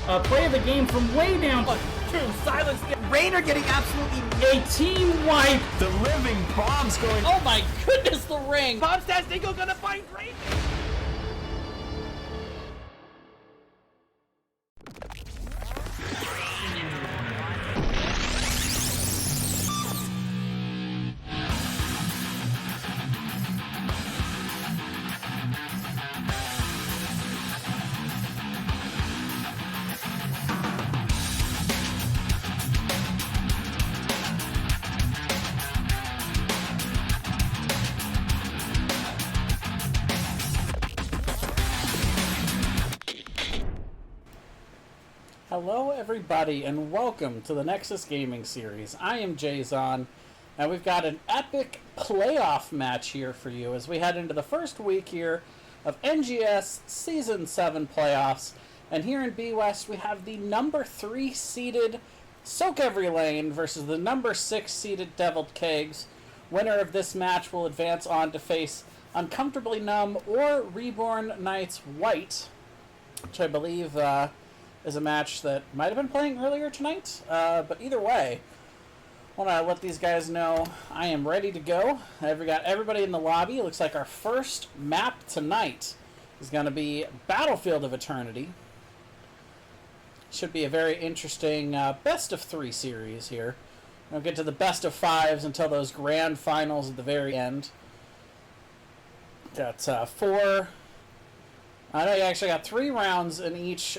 Play of the game from way down. 1, 2, silence. Rainer getting absolutely A team wipe. The living bombs going. Oh my goodness, the ring. Bombstastingo gonna find Rainer. Hello everybody and welcome to the Nexus Gaming Series. I am Jayzon and we've got an epic playoff match here for you as we head into the first week here of NGS Season 7 playoffs. And here in B West we have the number 3 seeded sOaK LaNe versus the number 6 seeded Deviled Keggs. Winner of this match will advance on to face Uncomfortably Numb or Reborn Knights White, which I believe is a match that might have been playing earlier tonight, but either way, I want to let these guys know I am ready to go. I've got everybody in the lobby. It looks like our first map tonight is going to be Battlefield of Eternity. Should be a very interesting best of 3 series here. We'll get to the best of 5s until those grand finals at the very end. Got 4. I know you actually got 3 rounds in each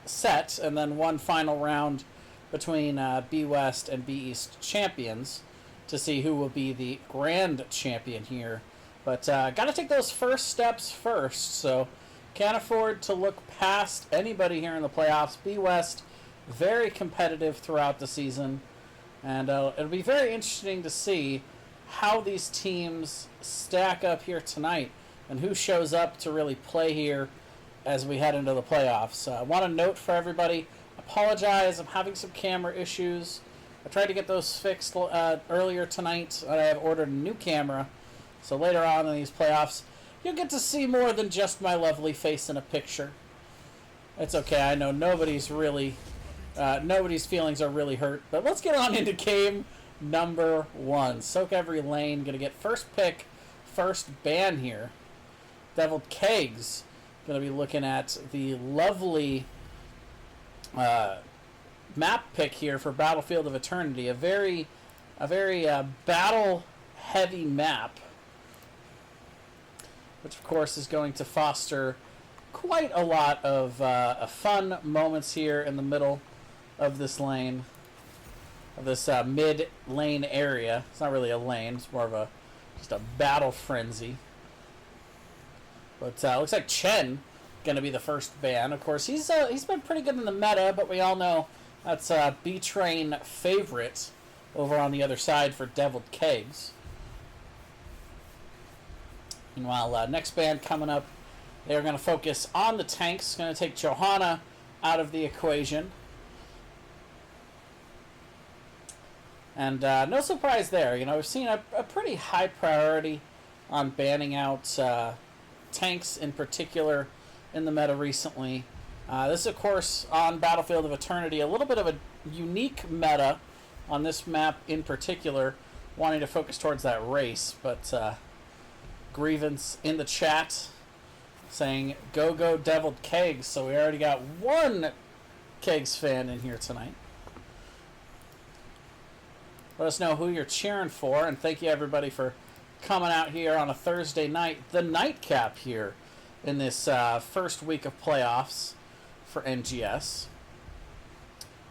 set, and then one final round between B West and B East champions to see who will be the grand champion here. But got to take those first steps first, so can't afford to look past anybody here in the playoffs. B West, very competitive throughout the season, and it'll be very interesting to see how these teams stack up here tonight and who shows up to really play here as we head into the playoffs. I want to note for everybody, apologize, I'm having some camera issues. I tried to get those fixed earlier tonight. I have ordered a new camera, so later on in these playoffs, you'll get to see more than just my lovely face in a picture. It's okay, I know nobody's feelings are really hurt, but let's get on into game number 1. sOaK LaNe gonna get first pick, first ban here. Deviled Keggs going to be looking at the lovely map pick here for Battlefield of Eternity. A very battle-heavy map, which of course is going to foster quite a lot of fun moments here in the middle of this lane, of this mid-lane area. It's not really a lane; it's more of just a battle frenzy. But looks like Chen going to be the first ban. Of course, he's been pretty good in the meta, but we all know that's B-Train favorite over on the other side for Deviled Keggs. Meanwhile, next ban coming up, they're going to focus on the tanks. Going to take Johanna out of the equation. And no surprise there. You know, we've seen a pretty high priority on banning out tanks in particular in the meta recently. This is, of course, on Battlefield of Eternity, a little bit of a unique meta on this map in particular, wanting to focus towards that race. But Grievance in the chat saying, go Deviled Keggs. So we already got one Keggs fan in here tonight. Let us know who you're cheering for, and thank you everybody for coming out here on a Thursday night, the nightcap here in this first week of playoffs for NGS.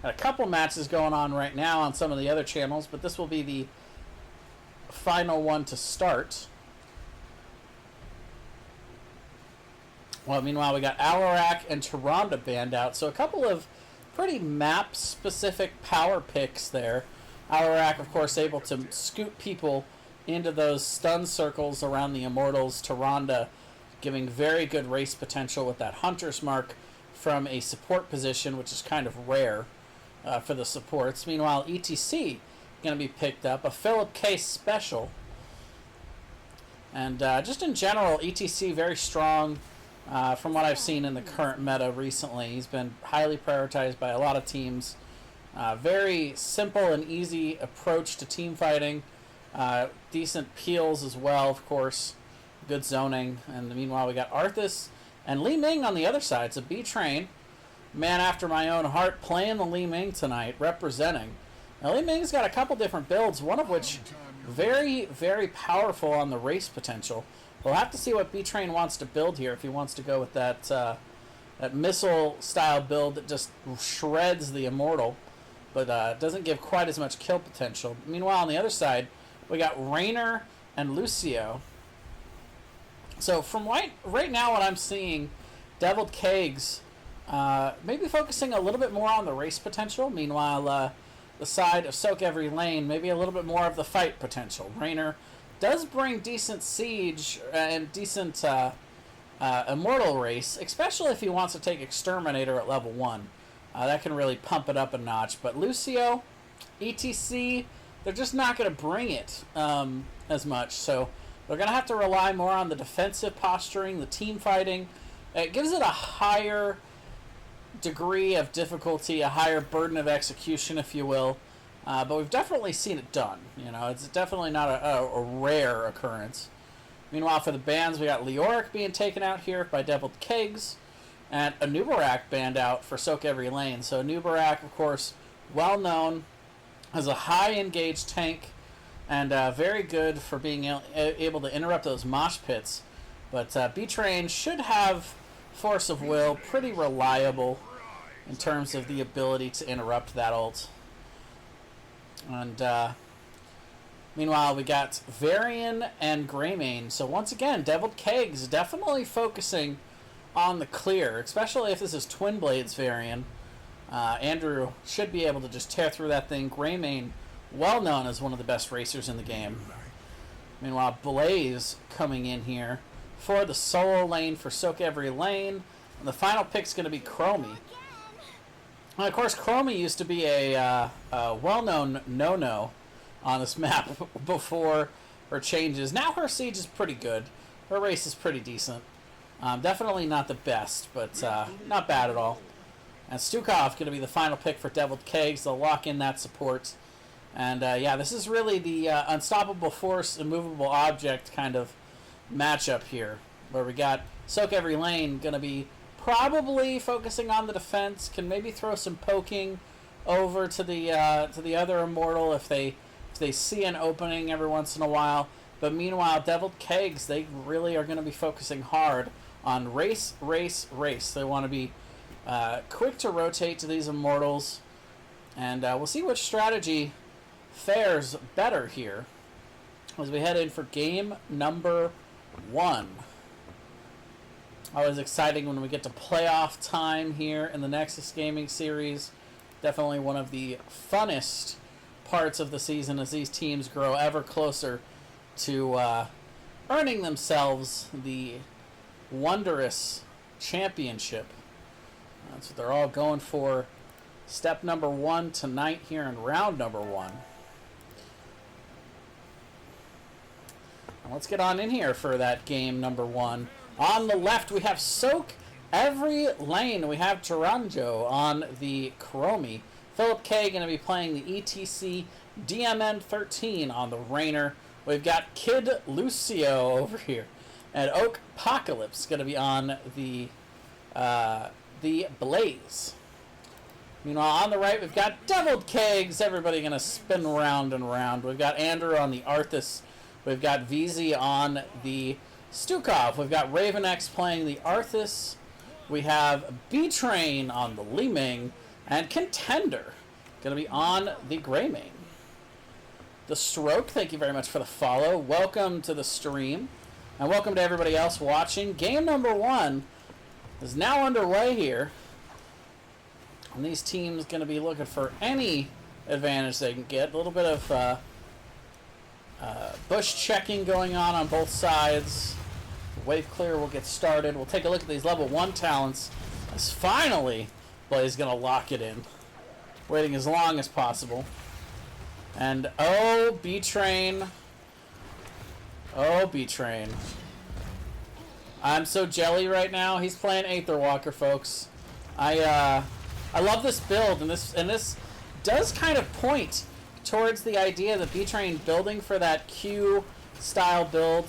Got a couple matches going on right now on some of the other channels, but this will be the final one to start. Well, meanwhile, we got Alarak and Tyrande banned out, so a couple of pretty map-specific power picks there. Alarak, of course, able to scoot people into those stun circles around the Immortals. Tyrande giving very good race potential with that Hunter's Mark from a support position, which is kind of rare for the supports. Meanwhile, ETC going to be picked up, a Philip K special. And just in general, ETC very strong from what I've seen in the current meta recently. He's been highly prioritized by a lot of teams. Very simple and easy approach to team fighting. Decent peels as well, of course. Good zoning. And meanwhile, we got Arthas and Li Ming on the other side. So B-Train, man after my own heart, playing the Li Ming tonight, representing. Now, Li Ming's got a couple different builds, one of which very, very powerful on the race potential. We'll have to see what B-Train wants to build here, if he wants to go with that that missile-style build that just shreds the Immortal, but doesn't give quite as much kill potential. Meanwhile, on the other side, we got Raynor and Lucio. So from right now what I'm seeing, Deviled Keggs maybe focusing a little bit more on the race potential. Meanwhile, the side of sOaK every lane, maybe a little bit more of the fight potential. Raynor does bring decent siege and decent Immortal race, especially if he wants to take Exterminator at level 1. That can really pump it up a notch. But Lucio, ETC, they're just not going to bring it as much. So they're going to have to rely more on the defensive posturing, the team fighting. It gives it a higher degree of difficulty, a higher burden of execution, if you will. But we've definitely seen it done. You know, it's definitely not a rare occurrence. Meanwhile, for the bans, we got Leoric being taken out here by Deviled Keggs, and a Nubarak banned out for sOaK every lane. So Nubarak, of course, well known as a high engaged tank, and very good for being able to interrupt those mosh pits. But B-Train should have force of will, pretty reliable in terms of the ability to interrupt that ult. And meanwhile, we got Varian and Greymane. So once again, Deviled Keggs definitely focusing on the clear, especially if this is Twin Blades Varian. Andrew should be able to just tear through that thing. Greymane, well known as one of the best racers in the game. Meanwhile, Blaze coming in here for the solo lane for sOaK every lane. And the final pick's going to be Chromie. And of course, Chromie used to be a well-known no-no on this map before her changes. Now her siege is pretty good. Her race is pretty decent. Definitely not the best, but not bad at all. And sTookov going to be the final pick for Deviled Keggs. They'll lock in that support. And yeah, this is really the unstoppable force, immovable object kind of matchup here, where we got sOaK every lane going to be probably focusing on the defense, can maybe throw some poking over to the other Immortal if they see an opening every once in a while. But meanwhile, Deviled Keggs, they really are going to be focusing hard on race, race, race. They want to be quick to rotate to these Immortals, and we'll see which strategy fares better here as we head in for game number 1. Always exciting when we get to playoff time here in the Nexus Gaming series. Definitely one of the funnest parts of the season as these teams grow ever closer to earning themselves the wondrous championship. That's what they're all going for. Step number 1 tonight here in round number 1. Now let's get on in here for that game number 1. On the left, we have sOaK every lane. We have Taranjo on the Chromie. Philip K going to be playing the ETC DMN13 on the Raynor. We've got Kid Lucio over here. And sOaK Apocalypse going to be on the Blaze. Meanwhile, on the right, we've got Deviled Keggs. Everybody going to spin round and round. We've got Andrew on the Arthas. We've got VZ on the sTookov. We've got RavenX playing the Arthas. We have B-Train on the Li Ming. And Contender going to be on the Greymane. The Stroke, thank you very much for the follow. Welcome to the stream. And welcome to everybody else watching. Game number 1 is now underway here. And these teams going to be looking for any advantage they can get. A little bit of bush checking going on both sides. Wave clear will get started. We'll take a look at these level 1 talents. As finally, Blaze going to lock it in. Waiting as long as possible. And oh, B-Train. Oh, B-Train. I'm so jelly right now. He's playing Aether Walker, folks. I love this build, and this does kind of point towards the idea that B-Train building for that Q style build.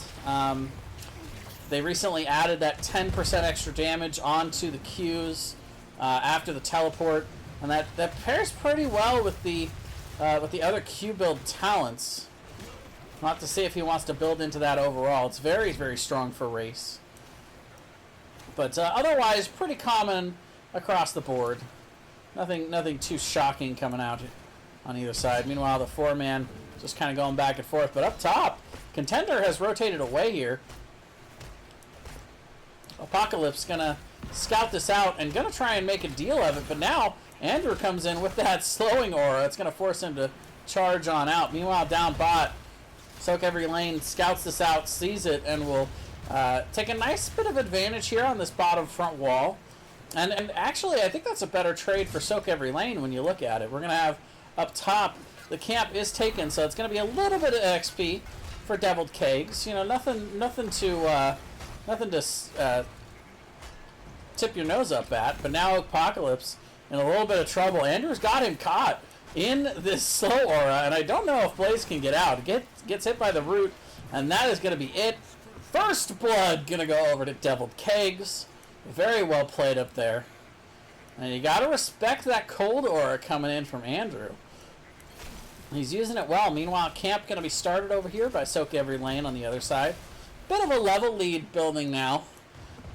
They recently added that 10% extra damage onto the Qs after the teleport, and that pairs pretty well with the other Q build talents. We'll have to see if he wants to build into that overall. It's very, very strong for race. But otherwise, pretty common across the board. Nothing too shocking coming out on either side. Meanwhile, the 4-man just kind of going back and forth. But up top, Contender has rotated away here. Apocalypse going to scout this out and going to try and make a deal of it. But now, Andrew comes in with that slowing aura. It's going to force him to charge on out. Meanwhile, down bot, sOaK Every Lane scouts this out, sees it, and will take a nice bit of advantage here on this bottom front wall. And actually, I think that's a better trade for sOaK Every Lane when you look at it. We're going to have up top, the camp is taken, so it's going to be a little bit of XP for Deviled Keggs. You know, nothing to tip your nose up at. But now Apocalypse in a little bit of trouble. Andrew's got him caught in this slow aura, and I don't know if Blaze can get out. Gets hit by the root, and that is going to be it. First blood going to go over to Deviled Keggs. Very well played up there. And you got to respect that cold aura coming in from Andrew. He's using it well. Meanwhile, camp going to be started over here by sOaK Every Lane on the other side. Bit of a level lead building now,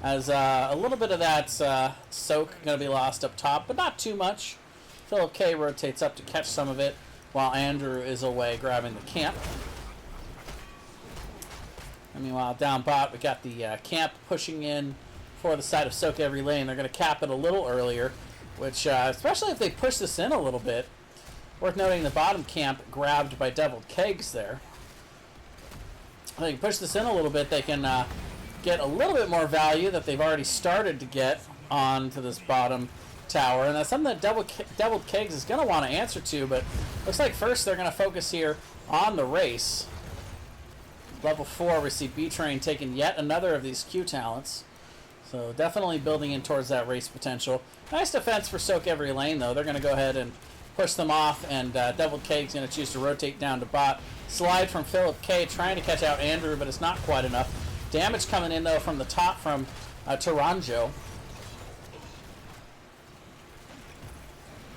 as a little bit of that sOaK going to be lost up top, but not too much. Philip K rotates up to catch some of it, while Andrew is away grabbing the camp. And meanwhile, down bot, we got the camp pushing in for the side of sOaK Every Lane. They're going to cap it a little earlier, which, especially if they push this in a little bit, worth noting the bottom camp grabbed by Deviled Keggs there. If they can push this in a little bit, they can get a little bit more value that they've already started to get onto this bottom tower. And that's something that Deviled Keggs is going to want to answer to, but looks like first they're going to focus here on the race. Level 4, we see B-Train taking yet another of these Q talents. So definitely building in towards that race potential. Nice defense for sOaK Every Lane, though. They're going to go ahead and push them off, and Deviled Keggs going to choose to rotate down to bot. Slide from Philip K, trying to catch out Andrew, but it's not quite enough. Damage coming in, though, from the top from Taranjo.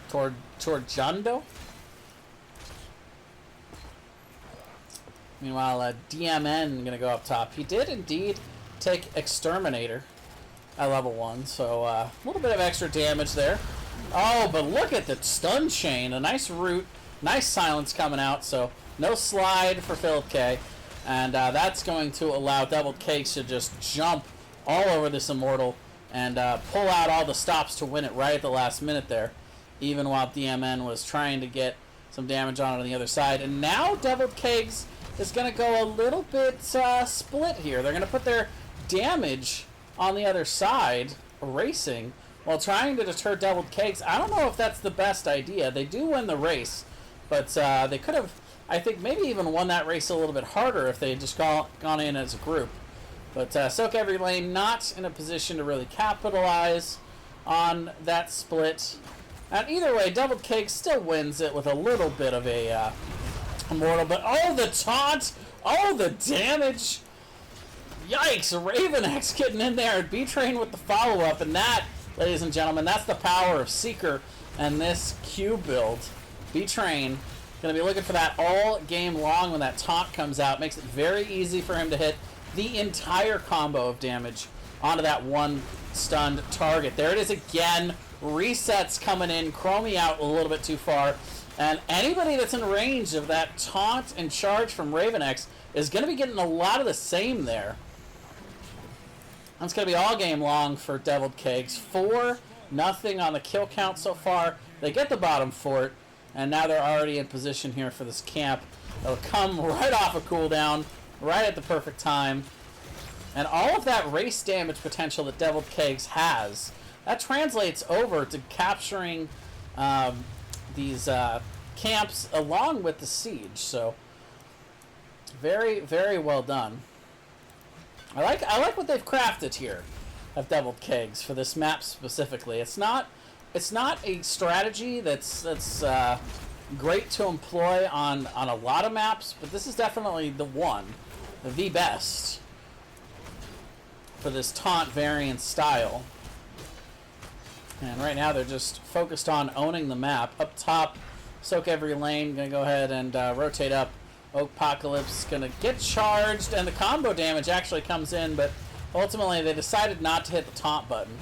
Toward Jundo. Meanwhile, DMN going to go up top. He did indeed take Exterminator at level 1, so a little bit of extra damage there. Oh, but look at the stun chain. A nice root, nice silence coming out, so no slide for Philip K. And that's going to allow Deviled Keggs to just jump all over this Immortal and pull out all the stops to win it right at the last minute there, even while DMN was trying to get some damage on the other side. And now Deviled Keggs is going to go a little bit split here. They're going to put their damage on the other side, racing, while trying to deter Deviled Keggs. I don't know if that's the best idea. They do win the race, but they could have, I think, maybe even won that race a little bit harder if they had just gone in as a group. But sOaK Every Lane not in a position to really capitalize on that split. And either way, Deviled Keggs still wins it with a little bit of a Immortal. But oh, the taunt! Oh, the damage! Yikes! RavenX getting in there and B-Train with the follow-up. And that, ladies and gentlemen, that's the power of Seeker and this Q build. B-Train going to be looking for that all game long when that taunt comes out. Makes it very easy for him to hit the entire combo of damage onto that one stunned target. There it is again. Resets coming in. Chromie out a little bit too far. And anybody that's in range of that taunt and charge from RavenX is going to be getting a lot of the same there. That's going to be all game long for Deviled Keggs. 4-0 on the kill count so far. They get the bottom fort, and now they're already in position here for this camp. It'll come right off a cooldown, right at the perfect time. And all of that race damage potential that Deviled Keggs has, that translates over to capturing these camps along with the siege. So very, very well done. I like what they've crafted here of Deviled Keggs for this map specifically. It's not a strategy that's great to employ on a lot of maps, but this is definitely the best for this taunt variant style. And right now they're just focused on owning the map. Up top, sOaK every lane, gonna go ahead and rotate up. Apocalypse gonna get charged, and the combo damage actually comes in, but ultimately they decided not to hit the taunt button.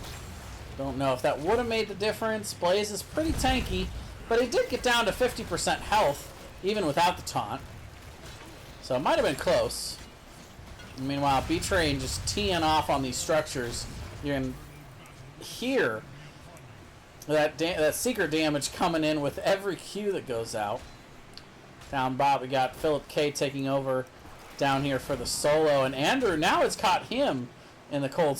Don't know if that would have made the difference. Blaze is pretty tanky, but he did get down to 50% health, even without the taunt. So it might have been close. Meanwhile, B-Train just teeing off on these structures. You can hear that Seeker damage coming in with every Q that goes out. Down bot, we got Philip K taking over down here for the solo, and Andrew now has caught him in the cold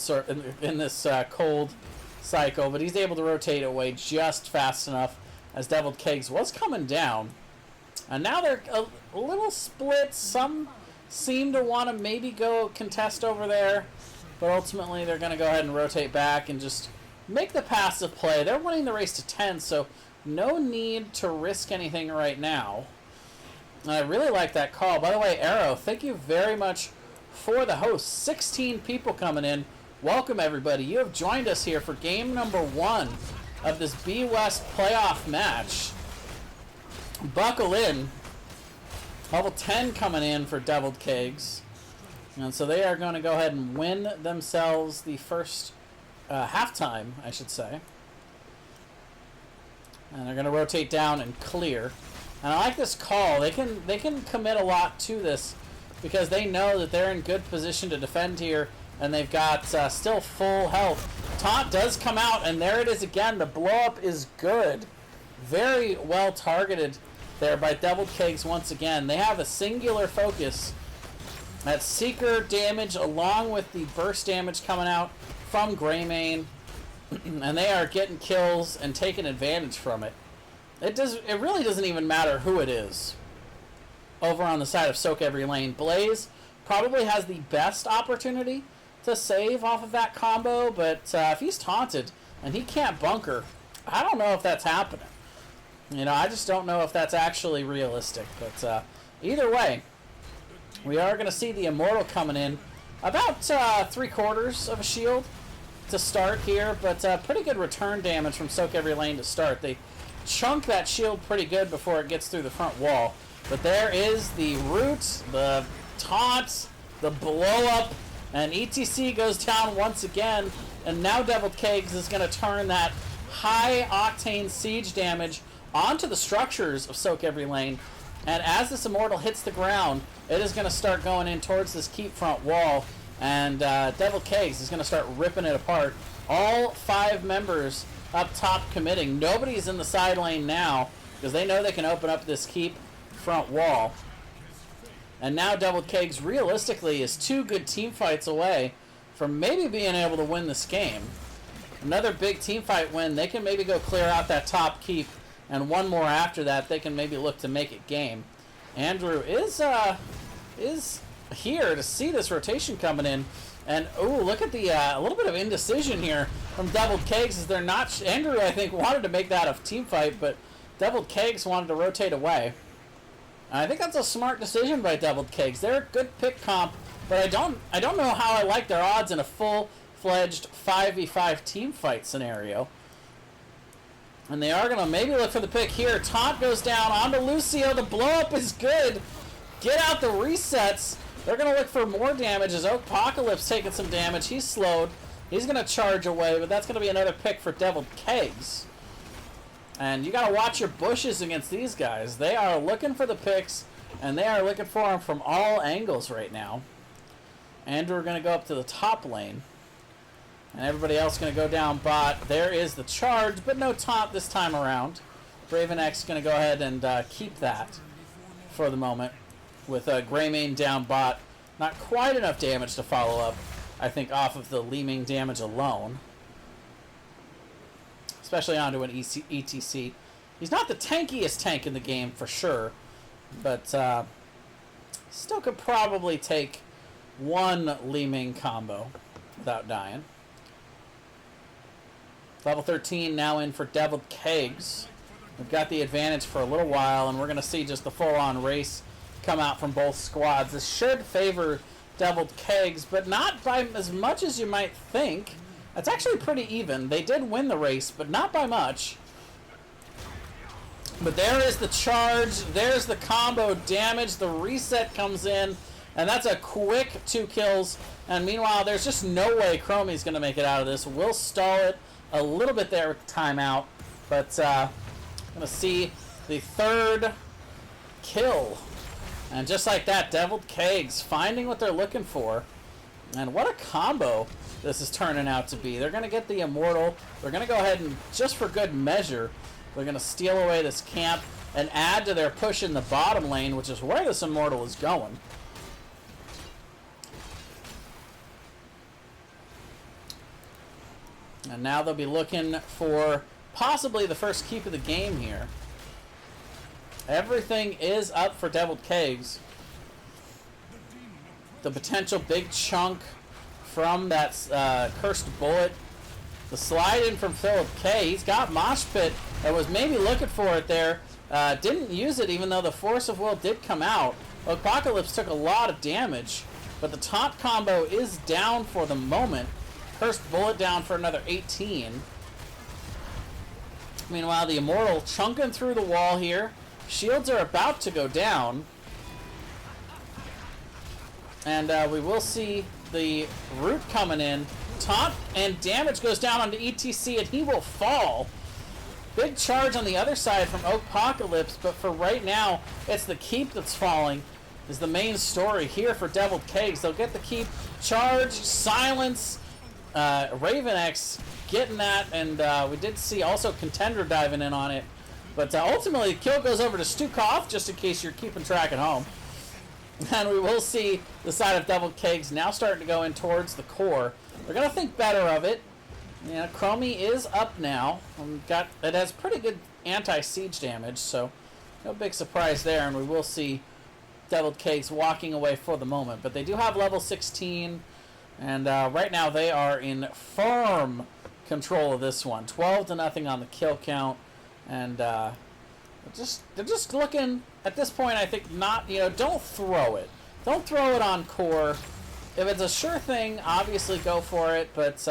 in this cold cycle, but he's able to rotate away just fast enough as Deviled Keggs was coming down. And now they're a little split. Some seem to want to maybe go contest over there, but ultimately they're going to go ahead and rotate back and just make the passive play. They're winning the race to 10, so no need to risk anything right now. I really like that call. By the way, Arrow, thank you very much for the host. 16 people coming in. Welcome, everybody. You have joined us here for game number 1 of this B West playoff match. Buckle in. Level 10 coming in for Deviled Keggs. And so they are going to go ahead and win themselves the first halftime, I should say. And they're going to rotate down and clear. And I like this call. They can commit a lot to this because they know that they're in good position to defend here, and they've got still full health. Taunt does come out, and there it is again. The blow-up is good. Very well targeted there by Deviled Keggs once again. They have a singular focus. That Seeker damage along with the burst damage coming out from Greymane, and they are getting kills and taking advantage from it. It really doesn't even matter who it is. Over on the side of sOaK every lane, Blaze probably has the best opportunity to save off of that combo, but if he's taunted and he can't bunker, I don't know if that's happening. You know, I just don't know if that's actually realistic. But either way, we are going to see the Immortal coming in. About 3/4 of a shield to start here, but pretty good return damage from sOaK every lane to start. They chunk that shield pretty good before it gets through the front wall. But there is the root, the taunt, the blow up, and ETC goes down once again. And now Deviled Keggs is going to turn that high octane siege damage onto the structures of sOaK every lane. And as this Immortal hits the ground, it is going to start going in towards this keep front wall. And Deviled Keggs is going to start ripping it apart. All 5 members up top committing. Nobody's in the side lane now because they know they can open up this keep front wall. And now Deviled Keggs realistically is 2 good team fights away from maybe being able to win this game. Another big team fight win, they can maybe go clear out that top keep, and one more after that they can maybe look to make it game. Andrew is here to see this rotation coming in. And, oh, look at the a little bit of indecision here from Deviled Keggs as they're not... Andrew, I think, wanted to make that a team fight, but Deviled Keggs wanted to rotate away. And I think that's a smart decision by Deviled Keggs. They're a good pick comp, but I don't know how I like their odds in a full-fledged 5v5 team fight scenario. And they are going to maybe look for the pick here. Taunt goes down onto Lucio. The blow-up is good. Get out the resets. They're going to look for more damage as Apocalypse taking some damage. He's slowed. He's going to charge away, but that's going to be another pick for Deviled Keggs. And you got to watch your bushes against these guys. They are looking for the picks, and they are looking for them from all angles right now. Andrew are going to go up to the top lane. And everybody else going to go down bot. There is the charge, but no taunt this time around. Raven X going to go ahead and keep that for the moment. With Greymane down bot. Not quite enough damage to follow up, I think, off of the Leeming damage alone. Especially onto an ETC. He's not the tankiest tank in the game, for sure. But still could probably take one Li Ming combo without dying. Level 13 now in for Deviled Keggs. We've got the advantage for a little while, and we're going to see just the full-on race come out from both squads. This should favor Deviled Keggs, but not by as much as you might think. It's actually pretty even. They did win the race, but not by much. But there is the charge. There's the combo damage. The reset comes in, and that's a quick 2 kills. And meanwhile, there's just no way Chromie's going to make it out of this. We'll stall it a little bit there with timeout, but going to see the 3rd kill. And just like that, Deviled Keggs finding what they're looking for. And what a combo this is turning out to be. They're going to get the Immortal. They're going to go ahead and, just for good measure, they're going to steal away this camp and add to their push in the bottom lane, which is where this Immortal is going. And now they'll be looking for possibly the first keep of the game here. Everything is up for Deviled Keggs. The potential big chunk from that cursed bullet. The slide in from Philip K. He's got Mosh Pit and was maybe looking for it there. Didn't use it even though the Force of Will did come out. Apocalypse took a lot of damage, but the taunt combo is down for the moment. Cursed bullet down for another 18. Meanwhile, the Immortal chunking through the wall here. Shields are about to go down. And we will see the root coming in. Taunt and damage goes down onto ETC, and he will fall. Big charge on the other side from Apocalypse, but for right now, it's the keep that's falling is the main story here for Deviled Keggs. They'll get the keep. Charge, silence, Raven X getting that, and we did see also Contender diving in on it. But ultimately, the kill goes over to Stukov, just in case you're keeping track at home. And we will see the side of Deviled Keggs now starting to go in towards the core. They're going to think better of it. Yeah, Chromie is up now. It has pretty good anti-siege damage, so no big surprise there. And we will see Deviled Keggs walking away for the moment. But they do have level 16, and right now they are in firm control of this one. 12-0 on the kill count. And they're just looking at this point. I think not. Don't throw it. Don't throw it on core. If it's a sure thing, obviously go for it. But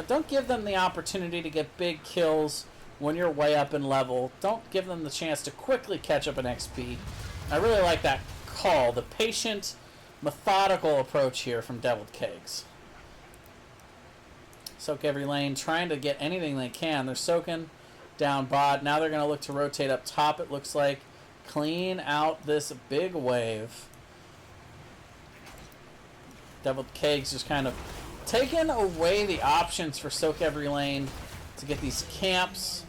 don't give them the opportunity to get big kills when you're way up in level. Don't give them the chance to quickly catch up in XP. I really like that call. The patient, methodical approach here from Deviled Keggs. Soak every lane, trying to get anything they can. They're soaking down bot. Now they're going to look to rotate up top, it looks like. Clean out this big wave. Deviled Keggs just kind of taking away the options for Soak Every Lane to get these camps.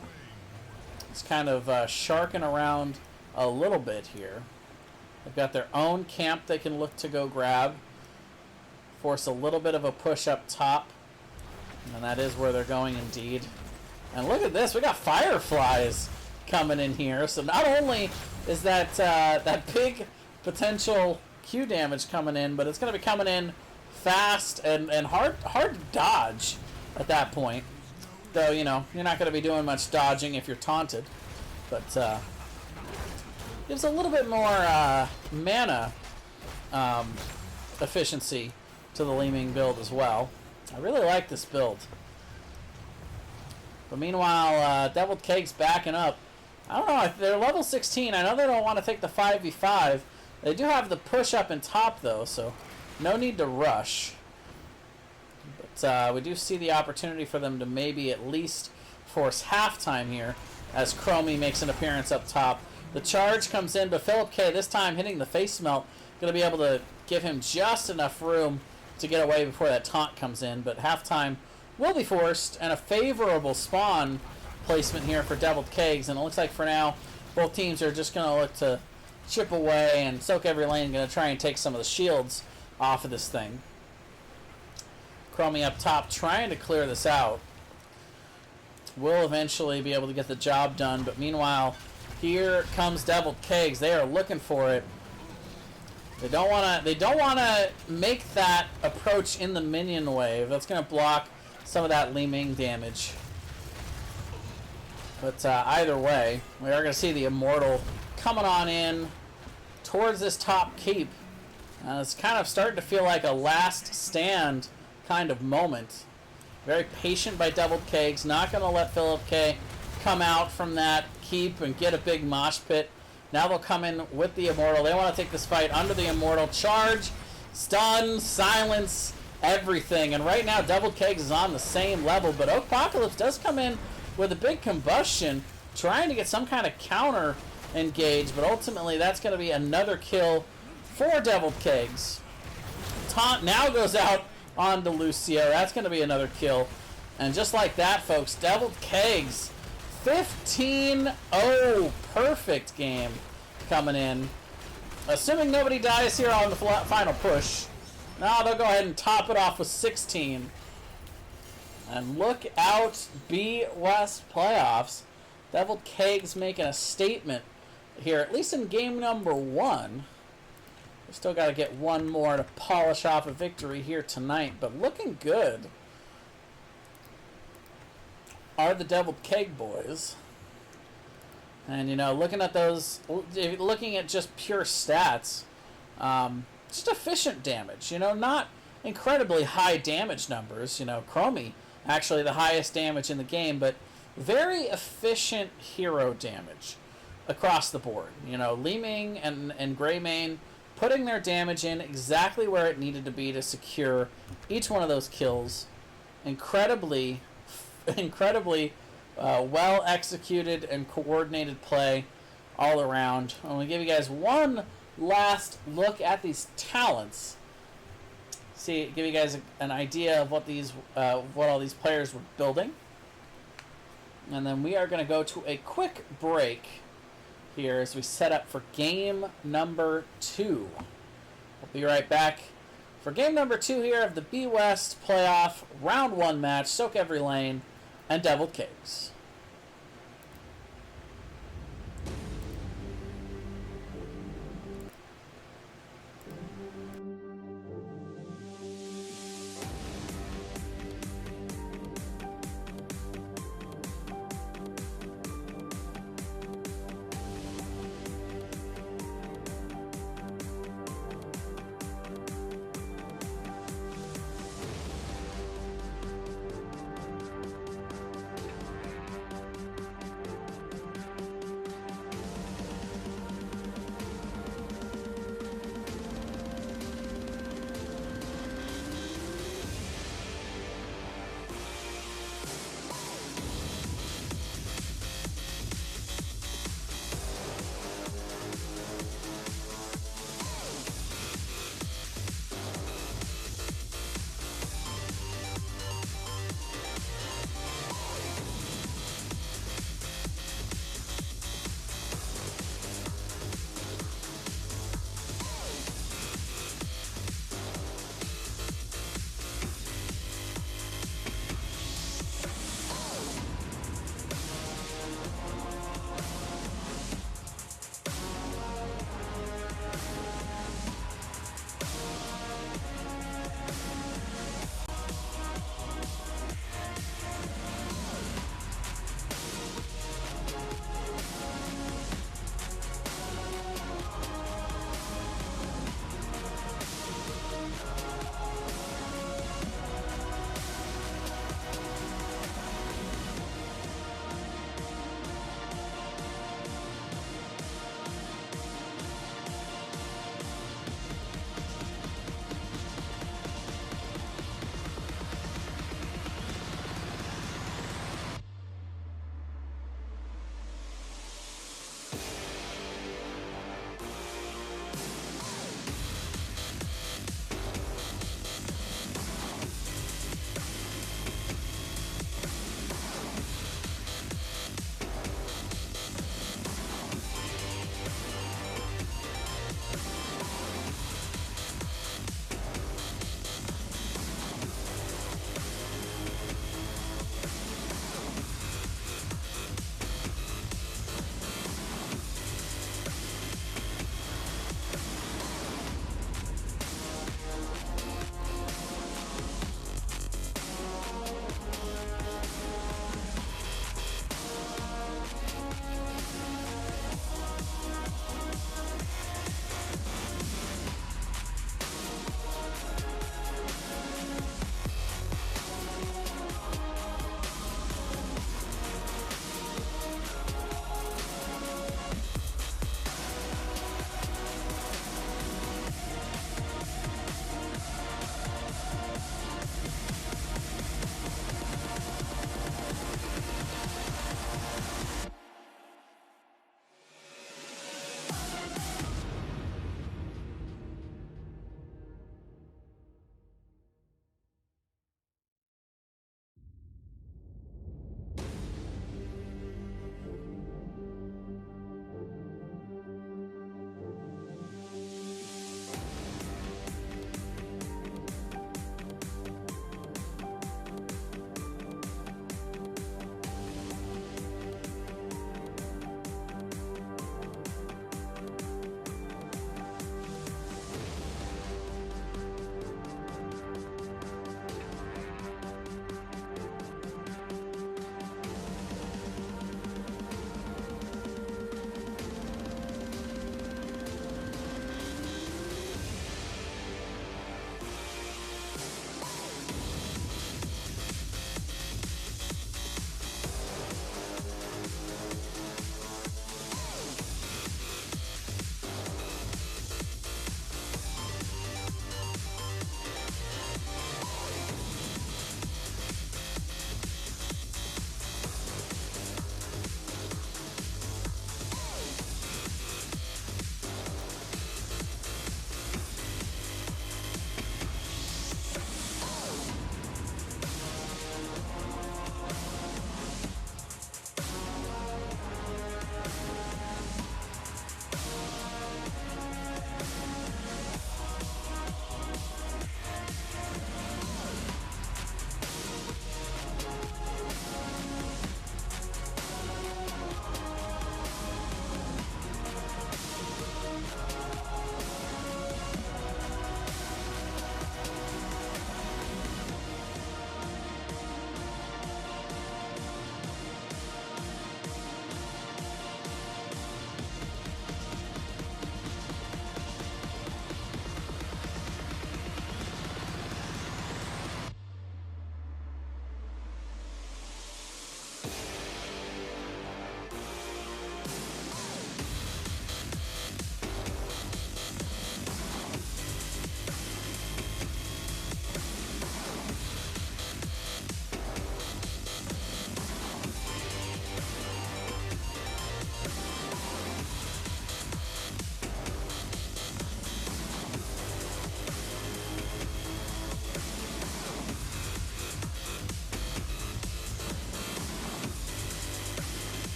It's kind of sharking around a little bit here. They've got their own camp they can look to go grab. Force a little bit of a push up top. And that is where they're going indeed. And look at this, we got Fireflies coming in here. So not only is that that big potential Q damage coming in, but it's going to be coming in fast and hard to dodge at that point. Though, you're not going to be doing much dodging if you're taunted. But gives a little bit more mana efficiency to the Li Ming build as well. I really like this build. But meanwhile, Deviled Keggs backing up. I don't know, they're level 16. I know they don't want to take the 5v5. They do have the push up and top, though, so no need to rush. But we do see the opportunity for them to maybe at least force halftime here as Chromie makes an appearance up top. The charge comes in, but Philip K this time hitting the face melt. Going to be able to give him just enough room to get away before that taunt comes in. But halftime will be forced, and a favorable spawn placement here for Deviled Keggs. And it looks like for now, both teams are just going to look to chip away, and Soak Every Lane going to try and take some of the shields off of this thing. Chromie up top trying to clear this out. Will eventually be able to get the job done, but meanwhile, here comes Deviled Keggs. They are looking for it. They don't want to make that approach in the minion wave. That's going to block some of that Li Ming damage. But either way, we are going to see the Immortal coming on in towards this top keep. It's kind of starting to feel like a last stand kind of moment. Very patient by Deviled Keggs. Not going to let Philip K come out from that keep and get a big mosh pit. Now they'll come in with the Immortal. They want to take this fight under the Immortal. Charge, stun, silence, everything. And right now, Deviled Keggs is on the same level. But Apocalypse does come in with a big combustion, trying to get some kind of counter engage. But ultimately, that's going to be another kill for Deviled Keggs. Taunt now goes out on the Lucio. That's going to be another kill. And just like that, folks, Deviled Keggs 15-0, perfect game coming in. Assuming nobody dies here on the final push. Now they'll go ahead and top it off with 16. And look out, B West playoffs. Deviled Keggs making a statement here, at least in game number 1. We still got to get one more to polish off a victory here tonight, but looking good are the Deviled Keg boys. And, you know, looking at those, looking at just pure stats, just efficient damage, you know, not incredibly high damage numbers. You know, Chromie, actually the highest damage in the game, but very efficient hero damage across the board. You know, Li Ming and Greymane putting their damage in exactly where it needed to be to secure each one of those kills. Incredibly well executed and coordinated play all around. I'm going to give you guys one last look at these talents. Give you guys an idea of what all these players were building. And then we are going to go to a quick break here as we set up for game number 2. We'll be right back for game number 2 here of the B West playoff round 1 match, sOaK eVeRy LaNe and Deviled Keggs.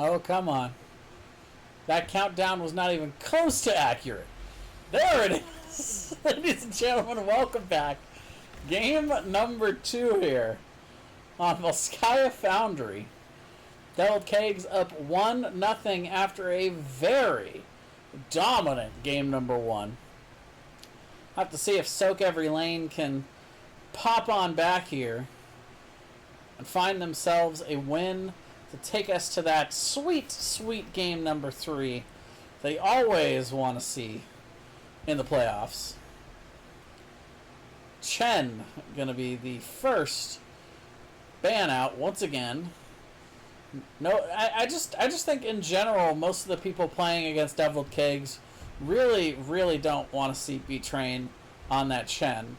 Oh, come on. That countdown was not even close to accurate. There it is. Ladies and gentlemen, welcome back. Game number 2 here on Volskaya Foundry. Deviled Keggs up 1-0 after a very dominant game number 1. I'll have to see if sOaK Every Lane can pop on back here and find themselves a win to take us to that sweet, sweet game number 3 they always want to see in the playoffs. Chen going to be the first ban out once again. No, I just think in general most of the people playing against Deviled Keggs really don't want to see B-Train on that Chen.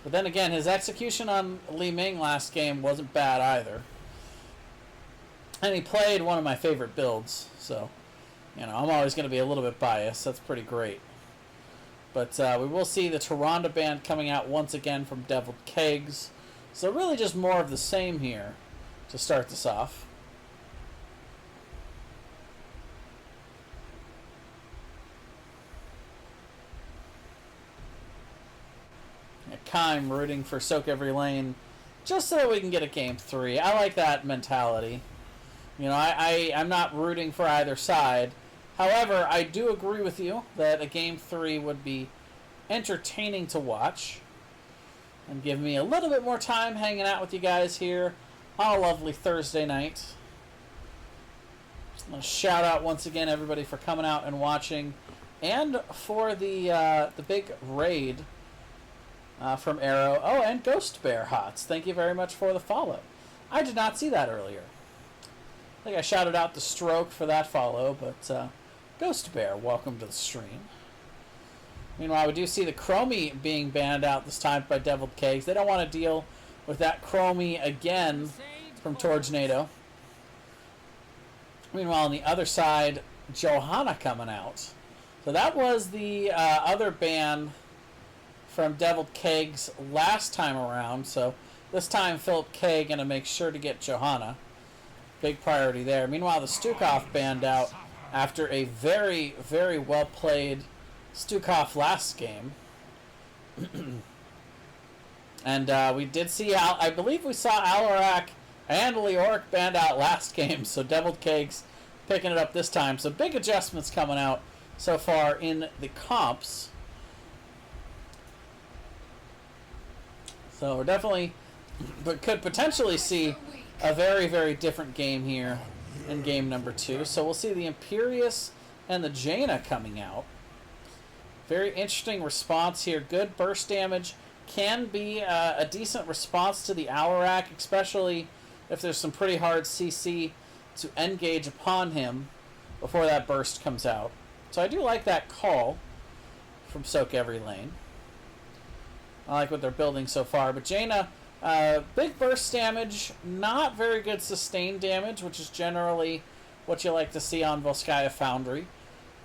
But then again, his execution on Li Ming last game wasn't bad either. And he played one of my favorite builds, so, you know, I'm always going to be a little bit biased. That's pretty great. But we will see the Tyrande band coming out once again from Deviled Keggs. So really just more of the same here to start this off. Kime rooting for sOaK Every Lane just so that we can get a game 3. I like that mentality. You know, I'm not rooting for either side. However, I do agree with you that a game 3 would be entertaining to watch and give me a little bit more time hanging out with you guys here on a lovely Thursday night. I'm going to shout out once again everybody for coming out and watching, and for the big raid from Arrow. Oh, and Ghost Bear Hots. Thank you very much for the follow. I did not see that earlier. I think I shouted out the stroke for that follow, but Ghost Bear, welcome to the stream. Meanwhile, we do see the Chromie being banned out this time by Deviled Keggs. They don't want to deal with that Chromie again from Tornado. Meanwhile, on the other side, Johanna coming out. So that was the other ban from Deviled Keggs last time around. So this time, Philip K going to make sure to get Johanna. Big priority there. Meanwhile, the sOaK banned out after a very, very well-played sOaK last game. And we did see, I believe we saw Alarak and Leoric banned out last game, so Deviled Keggs picking it up this time. So big adjustments coming out so far in the comps. So we're definitely, but could potentially see a very, very different game here in game number 2. So we'll see the Imperius and the Jaina coming out. Very interesting response here. Good burst damage. Can be a decent response to the Alarak, especially if there's some pretty hard CC to engage upon him before that burst comes out. So I do like that call from sOaK Every Lane. I like what they're building so far. But Jaina, big burst damage, not very good sustained damage, which is generally what you like to see on Volskaya Foundry.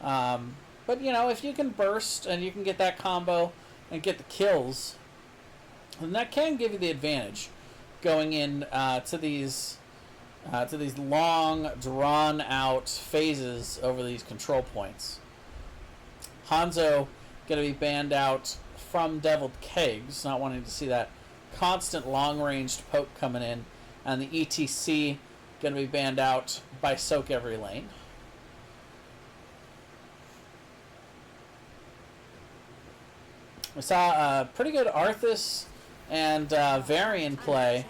But, you know, if you can burst and you can get that combo and get the kills, then that can give you the advantage going in to these long, drawn-out phases over these control points. Hanzo going to be banned out from Deviled Keggs, not wanting to see that constant long-ranged poke coming in, and the ETC going to be banned out by sOaK Every Lane. We saw a pretty good Arthas and Varian play,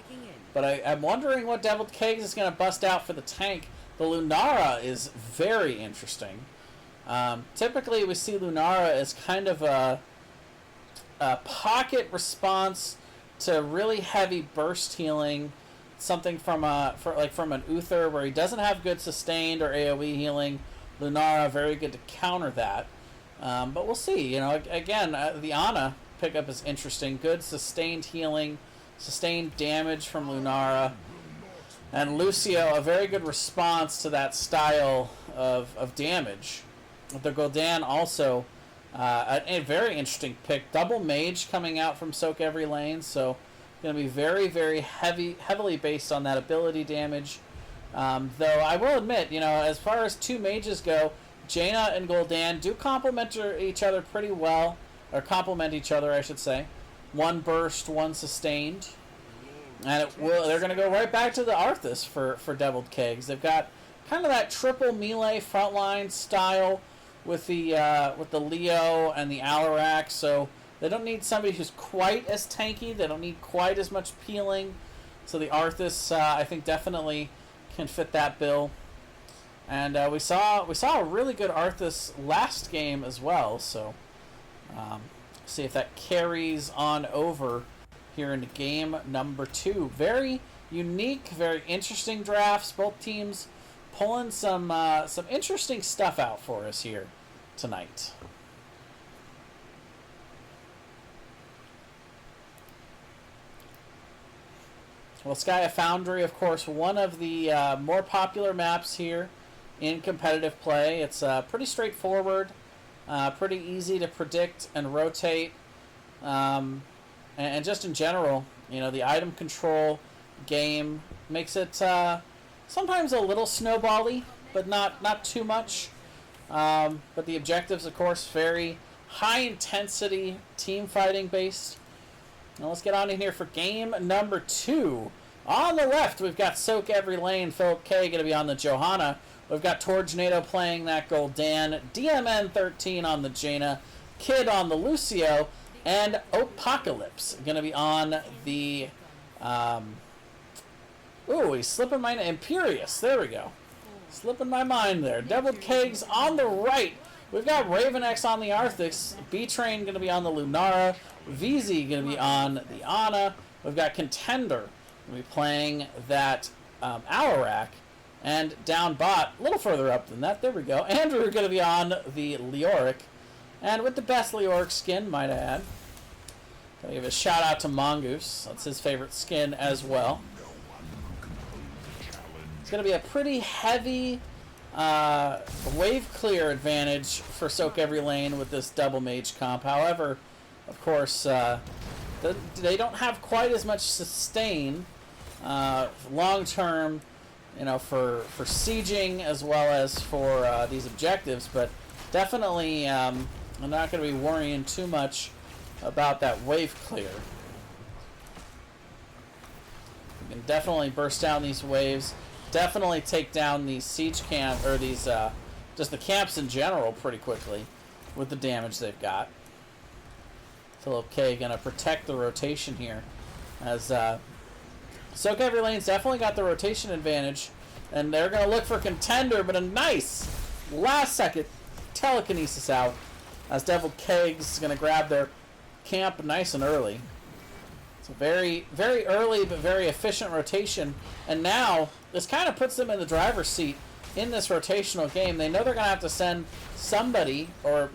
but I'm wondering what Deviled Keggs is going to bust out for the tank. The Lunara is very interesting. Typically, we see Lunara as kind of a pocket response to really heavy burst healing, something from an Uther where he doesn't have good sustained or AoE healing. Lunara very good to counter that. But we'll see. You know, again, the Ana pickup is interesting. Good sustained healing, sustained damage from Lunara, and Lucio a very good response to that style of damage. The Gul'dan also a very interesting pick. Double mage coming out from sOaK Every Lane, so going to be very, very heavily based on that ability damage. Though I will admit, as far as two mages go, Jaina and Gul'dan do complement each other pretty well, or complement each other, I should say. One burst, one sustained, and they're going to go right back to the Arthas for Deviled Keggs. They've got kind of that triple melee frontline style with the Leo and the Alarak, so they don't need somebody who's quite as tanky. They don't need quite as much peeling. So the Arthas, I think, definitely can fit that bill. And we saw a really good Arthas last game as well. So see if that carries on over here into game number 2. Very unique, very interesting drafts. Both teams pulling some interesting stuff out for us here tonight. Well, Skya Foundry, of course, one of the more popular maps here in competitive play. It's pretty straightforward, pretty easy to predict and rotate, and just in general, the item control game makes it sometimes a little snowbally, but not too much. But the objectives, of course, very high intensity team fighting based. Now let's get on in here for game number 2. On the left, we've got sOaK every lane. Philip K going to be on the Johanna. We've got Tornado playing that Gul'dan. DMN13 on the Jaina. Kid on the Lucio. And Apocalypse going to be on the... he's slipping my... Imperious. There we go. Slipping my mind there. Deviled Keggs on the right. We've got Raven X on the Arthas. B-Train going to be on the Lunara. VZ going to be on the Ana. We've got Contender going to be playing that Alarak. And down bot, a little further up than that, there we go. Andrew going to be on the Leoric. And with the best Leoric skin, might I add. Going to give a shout out to Mongoose. That's his favorite skin as well. It's going to be a pretty heavy wave clear advantage for sOaK every lane with this double mage comp. However, of course, they don't have quite as much sustain long term, for sieging as well as for these objectives. But definitely, I'm not going to be worrying too much about that wave clear. You can definitely burst down these waves. Definitely take down these siege camp, or these just the camps in general, pretty quickly with the damage they've got. Philip K gonna protect the rotation here, as sOaK every lane's definitely got the rotation advantage, and they're gonna look for Contender, but a nice last second telekinesis out as Deviled Keggs is gonna grab their camp nice and early. It's a very, very early but very efficient rotation, and now this kind of puts them in the driver's seat in this rotational game. They know they're going to have to send somebody, or,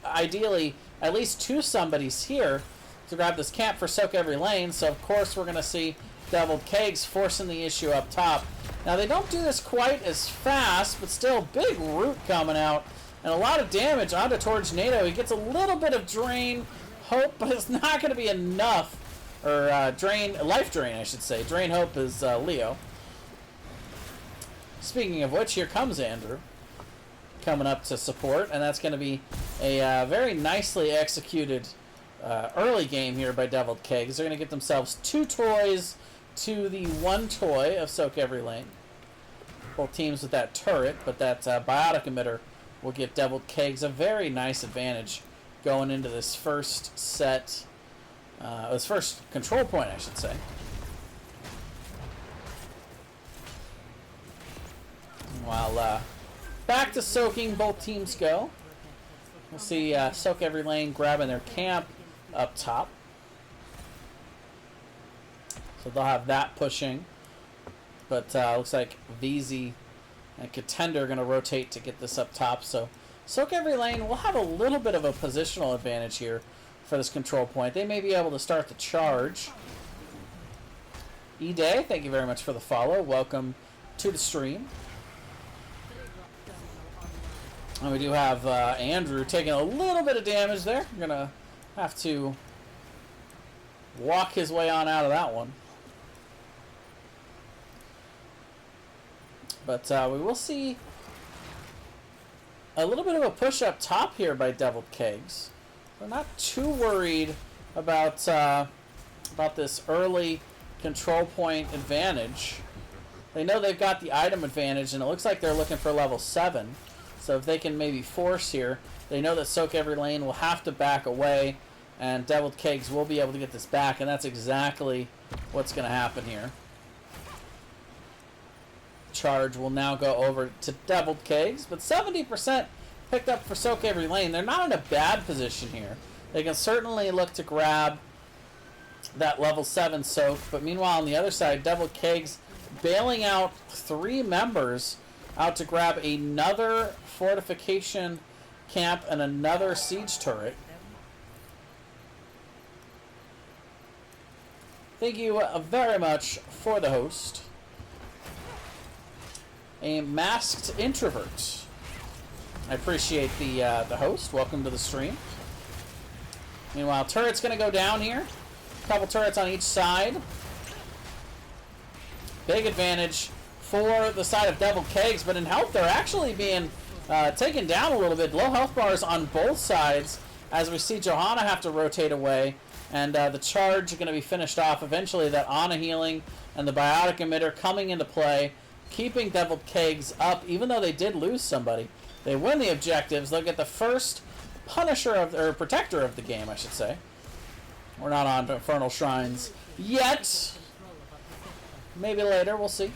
ideally at least 2 somebodies here to grab this camp for sOaK every lane. So, of course, we're going to see Deviled Keggs forcing the issue up top. Now, they don't do this quite as fast, but still big root coming out and a lot of damage onto Tornado. He gets a little bit of drain hope, but it's not going to be enough. Or life drain, I should say. Drain hope is Leo. Speaking of which, here comes Andrew coming up to support, and that's going to be a very nicely executed early game here by Deviled Keggs. They're going to get themselves 2 toys to the 1 toy of sOaK every lane. Both teams with that turret, but that biotic emitter will give Deviled Keggs a very nice advantage going into this first set, this first control point, I should say. While back to soaking both teams go. We'll see sOaK every lane grabbing their camp up top. So they'll have that pushing. But looks like VZ and Contender are going to rotate to get this up top. So sOaK every lane will have a little bit of a positional advantage here for this control point. They may be able to start the charge. E-Day, thank you very much for the follow. Welcome to the stream. And we do have Andrew taking a little bit of damage there. We're going to have to walk his way on out of that one. But we will see a little bit of a push up top here by Deviled Keggs. We're not too worried about this early control point advantage. They know they've got the item advantage, and it looks like they're looking for level 7. So if they can maybe force here, they know that sOaK every lane will have to back away, and Deviled Keggs will be able to get this back, and that's exactly what's going to happen here. Charge will now go over to Deviled Keggs, but 70% picked up for sOaK every lane. They're not in a bad position here. They can certainly look to grab that level 7 sOaK, but meanwhile on the other side, Deviled Keggs bailing out 3 members out to grab another fortification camp and another siege turret. Thank you very much for the host. A masked introvert. I appreciate the host. Welcome to the stream. Meanwhile, turret's going to go down here. A couple turrets on each side. Big advantage for the side of Deviled Keggs, but in health they're actually being taken down a little bit. Low health bars on both sides as we see Johanna have to rotate away, and the charge is going to be finished off. Eventually that Ana healing and the biotic emitter coming into play, keeping Deviled Keggs up, even though they did lose somebody. They win the objectives. They'll get the first Punisher of, or Protector of the game, I should say. We're not on Infernal Shrines yet. Maybe later, we'll see.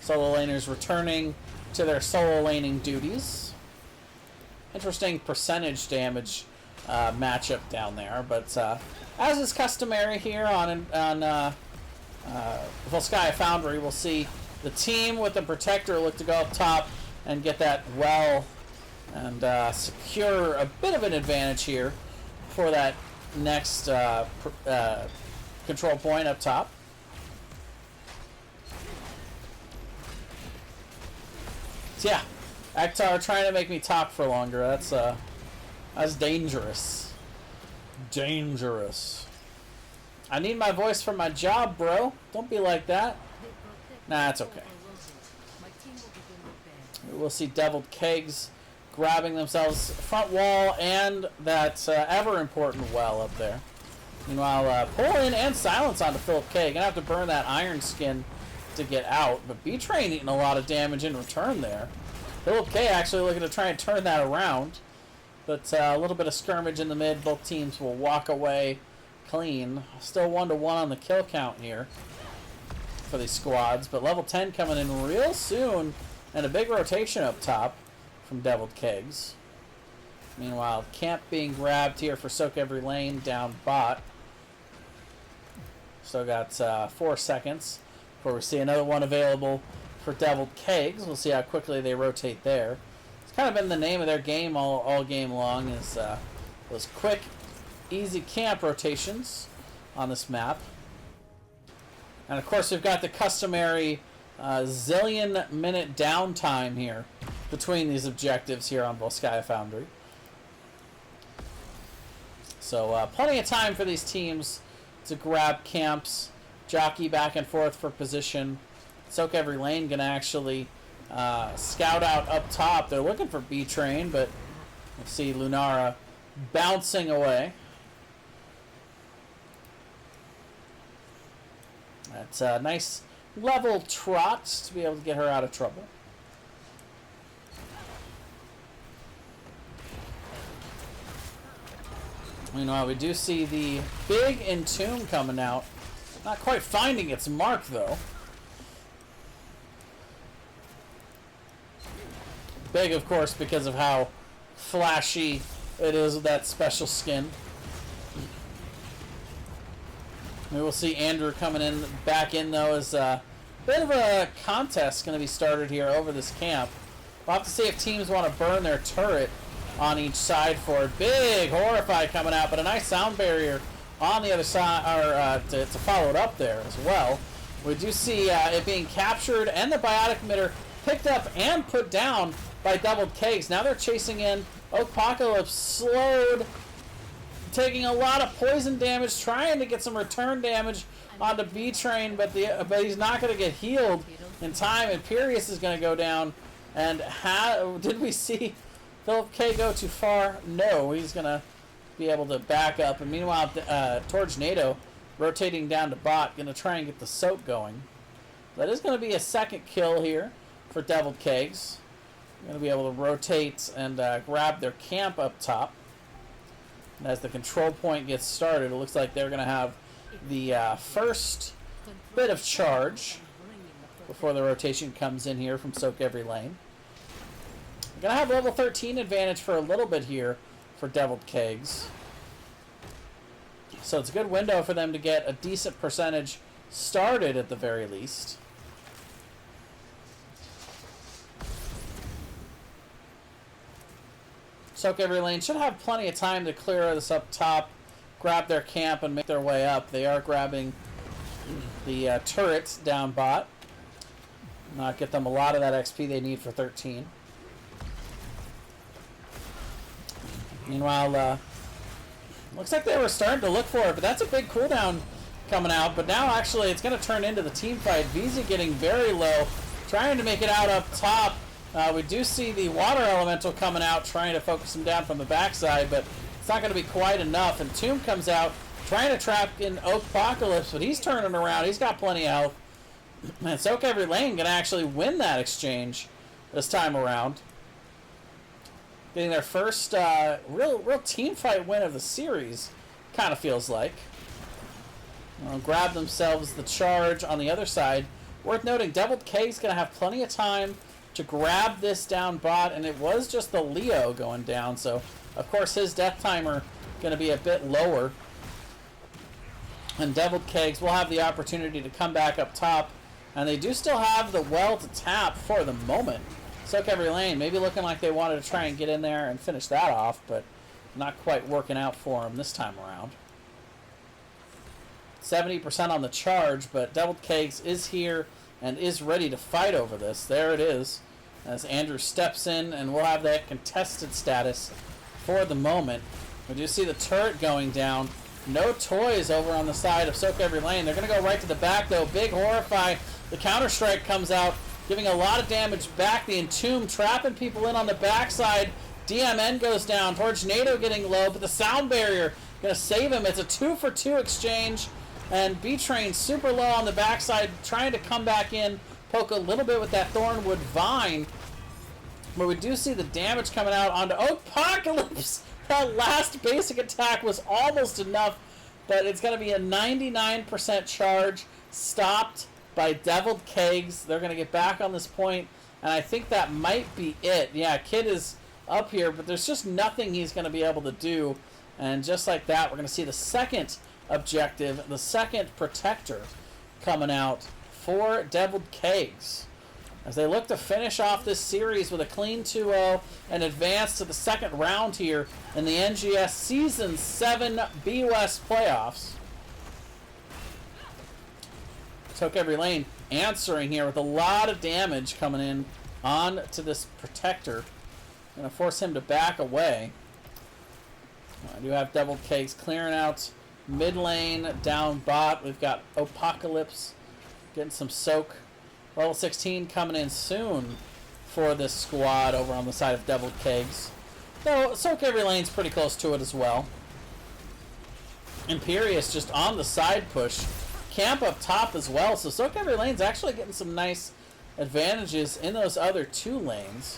Solo laners returning to their solo laning duties. Interesting percentage damage matchup down there, but as is customary here on Volskaya Foundry, we'll see the team with the Protector look to go up top and get that well and secure a bit of an advantage here for that next control point up top. So yeah, Akhtar trying to make me talk for longer. That's dangerous. Dangerous. I need my voice for my job, bro. Don't be like that. Nah, it's okay. We'll see Deviled Keggs grabbing themselves front wall and that ever important well up there. Meanwhile, pull in and silence onto Philip K. Gonna have to burn that iron skin to get out, but B-Train eating a lot of damage in return there. Philip K actually looking to try and turn that around, but a little bit of skirmish in the mid. Both teams will walk away clean. Still 1-1 on the kill count here for these squads, but level 10 coming in real soon, and a big rotation up top from Deviled Keggs. Meanwhile, camp being grabbed here for sOaK every lane down bot. Still got 4 seconds before we see another one available for Deviled Keggs. We'll see how quickly they rotate there. It's kind of been the name of their game all game long, is those quick, easy camp rotations on this map. And of course we've got the customary zillion minute downtime here between these objectives here on Volskaya Foundry. So plenty of time for these teams to grab camps, jockey back and forth for position. sOaK every lane gonna actually scout out up top. They're looking for B-Train, but we'll see Lunara bouncing away. That's a nice level trot to be able to get her out of trouble. Meanwhile, we do see the big Entomb coming out. Not quite finding its mark, though. Big, of course, because of how flashy it is with that special skin. We will see Andrew coming in, back in, though, as a bit of a contest going to be started here over this camp. We'll have to see if teams want to burn their turret on each side for it. Big Horrify coming out, but a nice sound barrier on the other side, or to follow it up there as well. We do see it being captured and the biotic emitter picked up and put down by Deviled Keggs. Now they're chasing in. Oakpocalypse slowed taking a lot of poison damage, trying to get some return damage onto B-Train, but he's not going to get healed in time. Imperius is going to go down. And did we see Deviled Keggs go too far? No, he's going to be able to back up. And meanwhile, Tornado rotating down to bot, going to try and get the sOaK going. That is going to be a second kill here for Deviled Keggs. Going to be able to rotate and grab their camp up top. And as the control point gets started, it looks like they're going to have the first bit of charge before the rotation comes in here from sOaK every lane. We're going to have level 13 advantage for a little bit here for Deviled Keggs. So it's a good window for them to get a decent percentage started at the very least. sOaK every lane should have plenty of time to clear this up top, grab their camp, and make their way up. They are grabbing the turrets down bot. Get them a lot of that XP they need for 13. Meanwhile, looks like they were starting to look for it, but that's a big cooldown coming out. But now actually it's going to turn into the team fight. VZ getting very low, trying to make it out up top. We do see the water elemental coming out, trying to focus him down from the backside, but it's not going to be quite enough. And Tomb comes out, trying to trap in Apocalypse, but he's turning around. He's got plenty of health. And sOaK every lane going to actually win that exchange this time around. Getting their first real team fight win of the series, kind of feels like. Grab themselves the charge on the other side. Worth noting, Deviled Keggs going to have plenty of time to grab this down bot, and it was just the Leo going down, so of course his death timer going to be a bit lower. And Deviled Keggs will have the opportunity to come back up top, and they do still have the well to tap for the moment. sOaK every lane, maybe looking like they wanted to try and get in there and finish that off, but not quite working out for them this time around. 70% on the charge, but Deviled Keggs is here and is ready to fight over this. There it is, as Andrew steps in, and we'll have that contested status for the moment. We do see the turret going down. No toys over on the side of sOaK every lane. They're going to go right to the back, though. Big Horrify. The Counter-Strike comes out, giving a lot of damage back. The Entomb trapping people in on the backside. DMN goes down. Tornado getting low, but the Sound Barrier going to save him. It's a 2-for-2 exchange. And B-Train super low on the backside, trying to come back in, poke a little bit with that Thornwood Vine. But we do see the damage coming out onto Apocalypse. That last basic attack was almost enough, but it's going to be a 99% charge, stopped by Deviled Keggs. They're going to get back on this point, and I think that might be it. Yeah, Kid is up here, but there's just nothing he's going to be able to do. And just like that, we're going to see the second objective, the second protector coming out for Deviled Keggs, as they look to finish off this series with a clean 2-0 and advance to the second round here in the NGS Season 7 B West playoffs. sOaK every lane answering here with a lot of damage coming in on to this protector. Going to force him to back away. I do have Deviled Keggs clearing out mid lane, down bot. We've got Apocalypse getting some sOaK. Level 16 coming in soon for this squad over on the side of Deviled Keggs. Though sOaK every lane's pretty close to it as well. Imperius just on the side push. Camp up top as well. So sOaK every lane's actually getting some nice advantages in those other two lanes,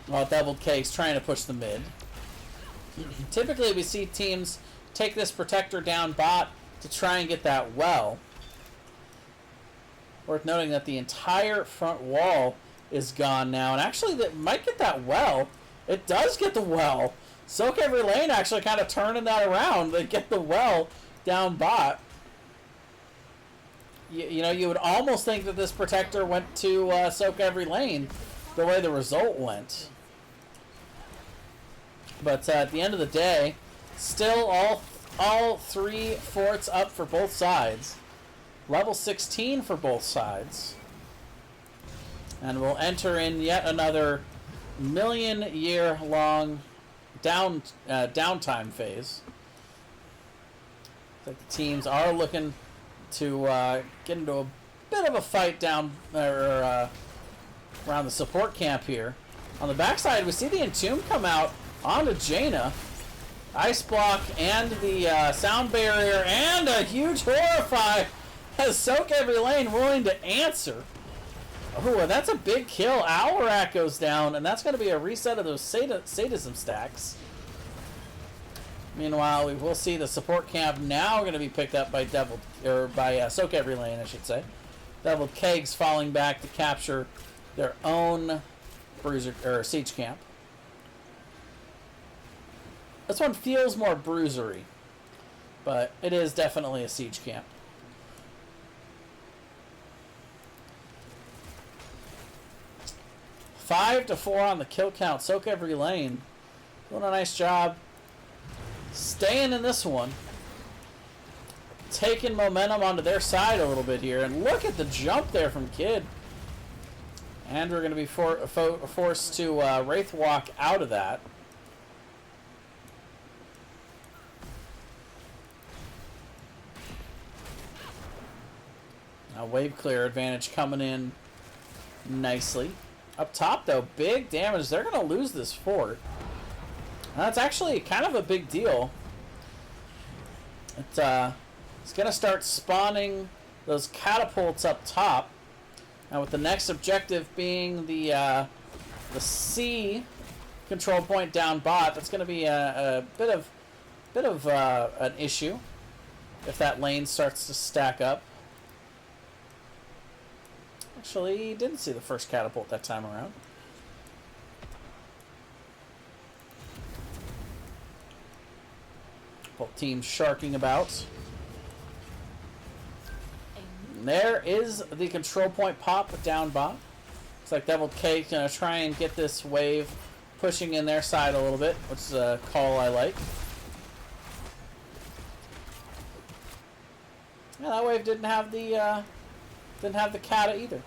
while Deviled Keggs trying to push the mid. Typically we see teams take this protector down bot to try and get that well. Worth noting that the entire front wall is gone now, and actually that might get that well. It does get the well. sOaK every lane actually kind of turning that around. They get the well down bot. You know, you would almost think that this protector went to sOaK every lane the way the result went. But at the end of the day, still all three forts up for both sides. Level 16 for both sides. And we'll enter in yet another million-year-long downtime phase The teams are looking to get into a bit of a fight down around the support camp here. On the backside, we see the Entomb come out onto Jaina. Ice block and the sound barrier and a huge horrify has sOaK every lane willing to answer. Oh, that's a big kill. Owlrat goes down, and that's going to be a reset of those sadism stacks. Meanwhile, we will see the support camp now going to be picked up by sOaK every lane, I should say. Deviled Keggs falling back to capture their own bruiser or siege camp. This one feels more bruisery, but it is definitely a siege camp. Five to 4 on the kill count. sOaK every lane. Doing a nice job staying in this one. Taking momentum onto their side a little bit here. And look at the jump there from Kid. And we're going to be forced to Wraith Walk out of that. Now wave clear advantage coming in nicely. Up top, though, big damage. They're going to lose this fort. That's actually kind of a big deal. It's going to start spawning those catapults up top. Now, with the next objective being the C control point down bot, that's going to be a bit of an issue if that lane starts to stack up. Actually, didn't see the first catapult that time around. Both teams sharking about. And there is the control point pop down bot. Looks like Deviled Keggs gonna try and get this wave pushing in their side a little bit, which is a call I like. Yeah, that wave didn't have the kata either.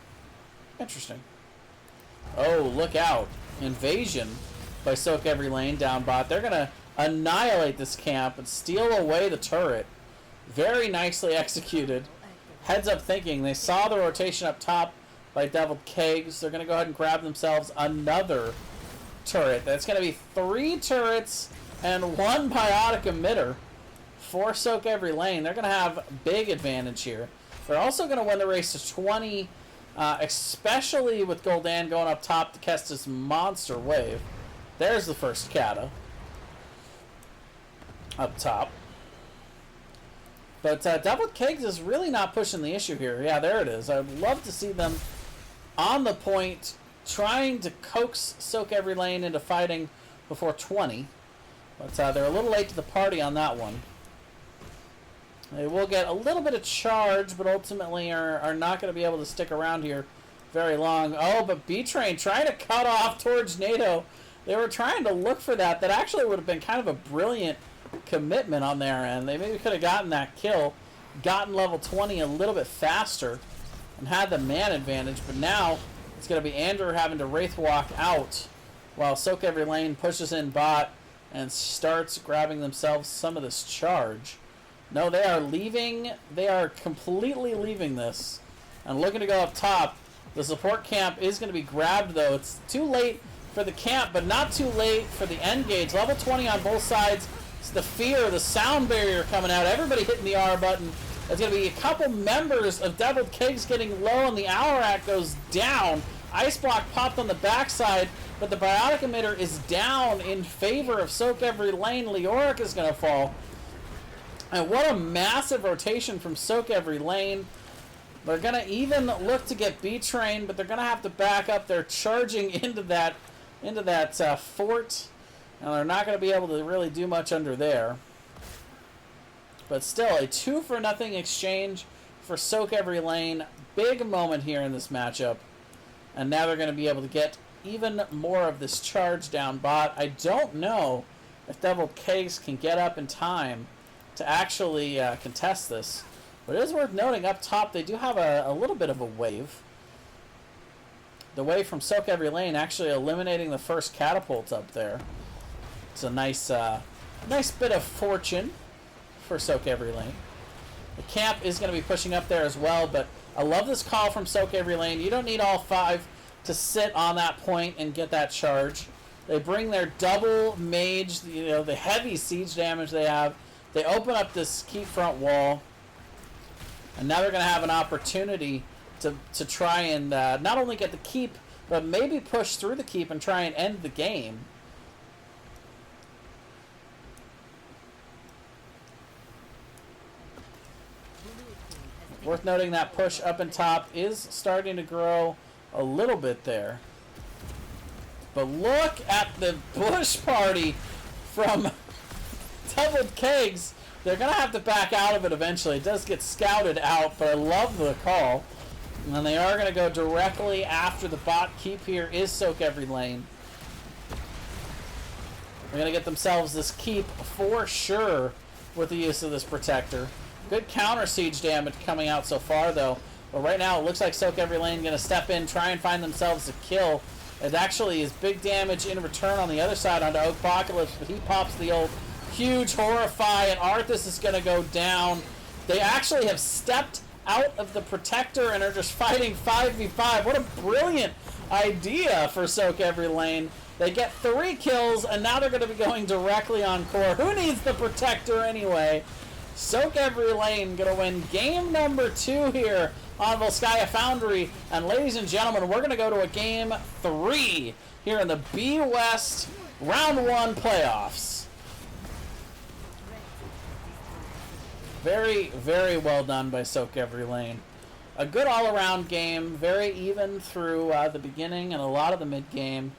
Interesting. Oh, look out. Invasion by sOaK every lane down bot. They're going to annihilate this camp and steal away the turret. Very nicely executed. Heads up thinking. They saw the rotation up top by Deviled Keggs. They're going to go ahead and grab themselves another turret. That's going to be 3 turrets and 1 biotic emitter for sOaK every lane. They're going to have big advantage here. They're also going to win the race to 20, especially with Gul'dan going up top to catch this monster wave. There's the first kata up top. But Deviled Keggs is really not pushing the issue here. Yeah, there it is. I'd love to see them on the point trying to coax sOaK every lane into fighting before 20. But they're a little late to the party on that one. They will get a little bit of charge, but ultimately are not going to be able to stick around here very long. Oh, but B-Train trying to cut off towards NATO. They were trying to look for that. That actually would have been kind of a brilliant commitment on their end. They maybe could have gotten that kill, gotten level 20 a little bit faster, and had the man advantage. But now it's going to be Andrew having to Wraith Walk out while sOaK every lane pushes in bot and starts grabbing themselves some of this charge. No, they are leaving. They are completely leaving this and looking to go up top. The support camp is going to be grabbed, though. It's too late for the camp, but not too late for the end gauge. Level 20 on both sides. It's the fear, the sound barrier coming out. Everybody hitting the R button. There's going to be a couple members of Deviled Keggs getting low, and the Owlrat goes down. Ice block popped on the backside, but the biotic emitter is down in favor of sOaK every lane. Leoric is going to fall. And what a massive rotation from sOaK every lane. They're going to even look to get B-Train, but they're going to have to back up. They're charging into that fort, and they're not going to be able to really do much under there. But still, a 2-for-0 exchange for sOaK every lane. Big moment here in this matchup. And now they're going to be able to get even more of this charge down bot. I don't know if Deviled Keggs can get up in time to actually contest this. But it is worth noting, up top, they do have a little bit of a wave. The wave from sOaK every lane actually eliminating the first catapult up there. It's a nice bit of fortune for sOaK every lane. The camp is going to be pushing up there as well, but I love this call from sOaK every lane. You don't need all 5 to sit on that point and get that charge. They bring their double mage, you know, the heavy siege damage they have. They open up this keep front wall, and now they're going to have an opportunity to try and not only get the keep, but maybe push through the keep and try and end the game. Worth noting that push up and top is starting to grow a little bit there. But look at the push party from Deviled Keggs. They're going to have to back out of it eventually. It does get scouted out, but I love the call. And they are going to go directly after the bot keep here is sOaK every lane. They're going to get themselves this keep for sure with the use of this protector. Good counter siege damage coming out so far, though. But right now, it looks like sOaK every lane going to step in, try and find themselves a kill. It actually is big damage in return on the other side onto Oakpocalypse, but he pops the old huge Horrify, and Arthas is going to go down. They actually have stepped out of the protector and are just fighting 5v5. What a brilliant idea for sOaK every lane. They get 3 kills, and now they're going to be going directly on core. Who needs the protector anyway? sOaK every lane going to win game number 2 here on Volskaya Foundry. And ladies and gentlemen, we're going to go to a game 3 here in the B West round 1 playoffs. Very, very well done by sOaK every lane. A good all-around game, very even through the beginning and a lot of the mid-game.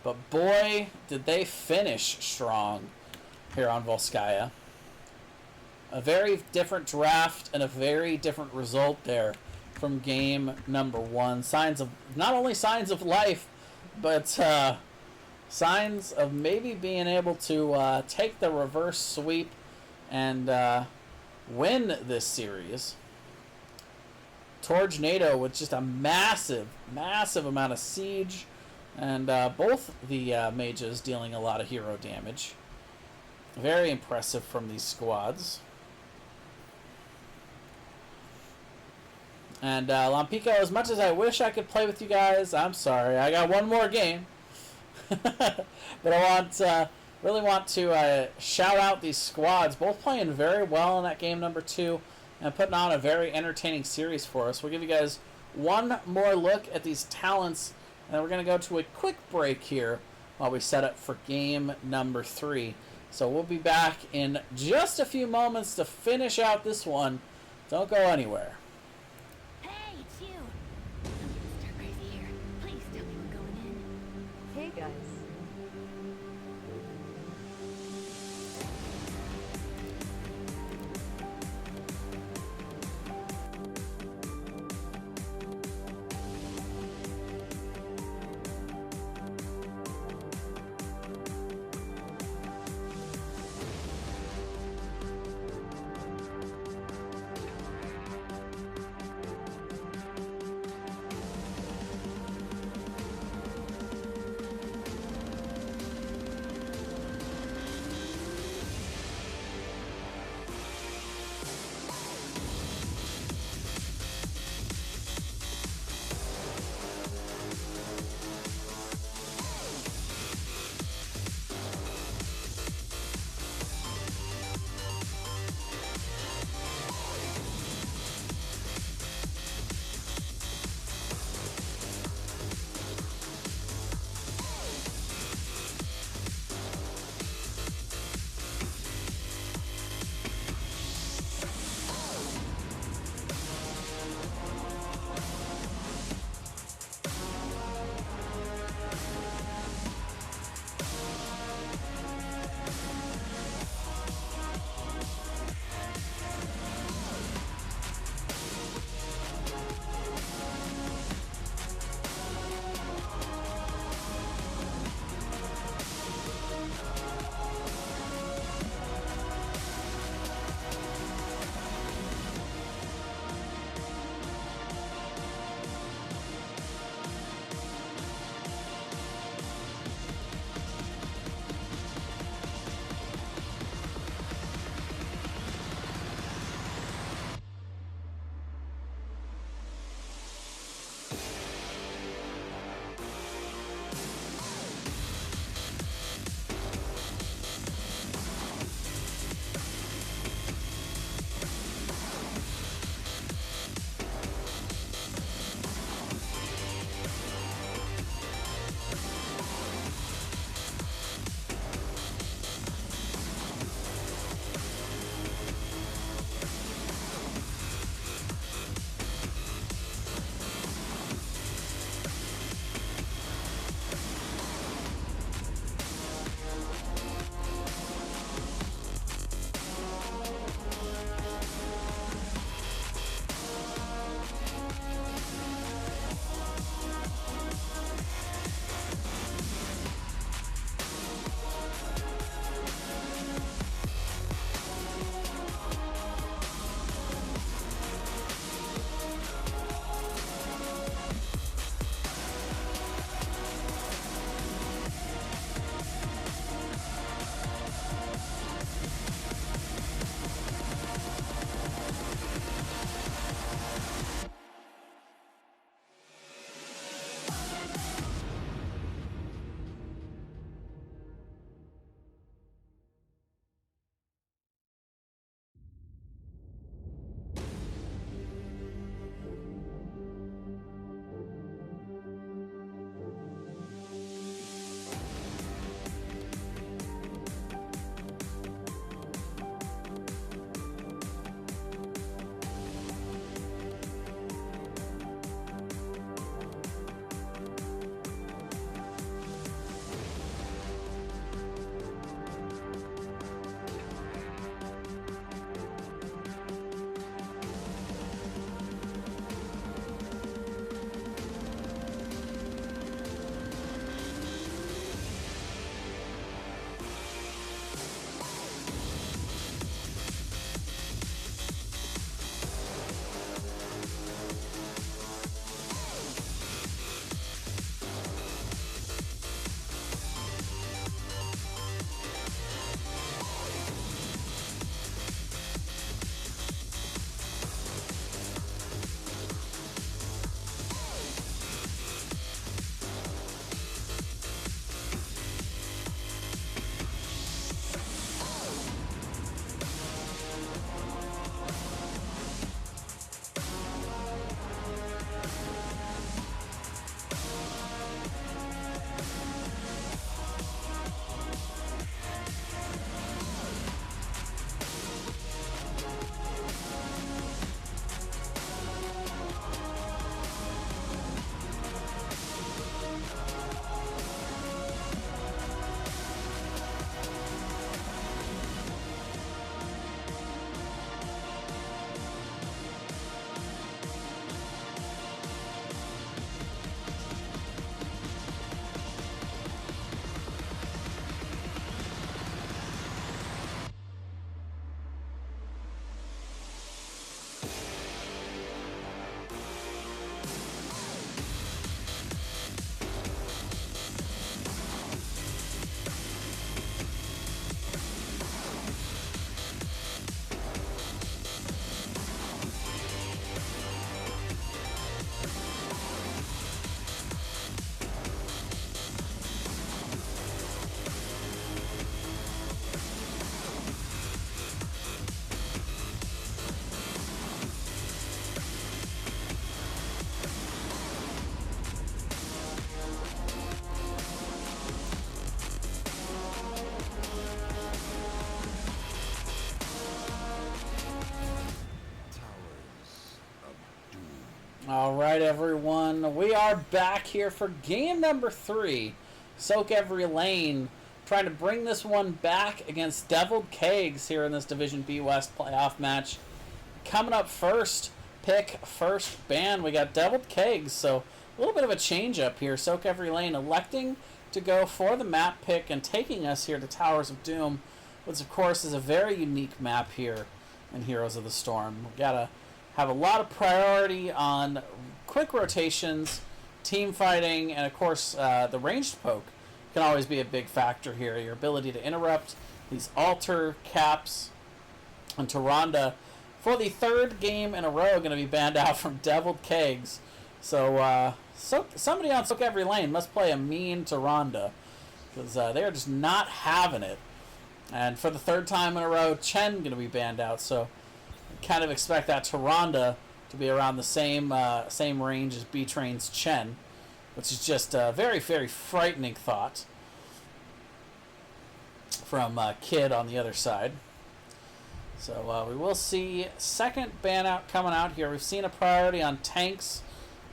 But boy, did they finish strong here on Volskaya. A very different draft and a very different result there from game number 1. Signs of, not only signs of life, but signs of maybe being able to take the reverse sweep and win this series. Tornado with just a massive, massive amount of siege, and both the mages dealing a lot of hero damage. Very impressive from these squads. And Lampico, as much as I wish I could play with you guys, I'm sorry. I got one more game. But I really want to shout out these squads, both playing very well in that game number 2 and putting on a very entertaining series for us. We'll give you guys one more look at these talents, and then we're going to go to a quick break here while we set up for game number 3. So we'll be back in just a few moments to finish out this one. Don't go anywhere. Hey, it's you. I'm gonna start crazy here. Please tell me we're going in. Hey guys. All right, everyone. We are back here for game number 3. sOaK eVeRy LaNe trying to bring this one back against Deviled Keggs here in this Division B West playoff match. Coming up first, pick first ban. We got Deviled Keggs, so a little bit of a change up here. sOaK eVeRy LaNe electing to go for the map pick and taking us here to Towers of Doom, which of course is a very unique map here in Heroes of the Storm. We gotta have a lot of priority on quick rotations, team fighting, and of course the ranged poke can always be a big factor here. Your ability to interrupt these altar caps. And Tyrande, for the third game in a row, going to be banned out from Deviled Keggs. So, somebody on sOaK eVeRy LaNe must play a mean Tyrande, because they're just not having it. And for the third time in a row, Chen going to be banned out. So kind of expect that Tyrande to be around the same range as B-Train's Chen, which is just a very, very frightening thought from Kid on the other side. So we will see second ban out coming out here. We've seen a priority on tanks.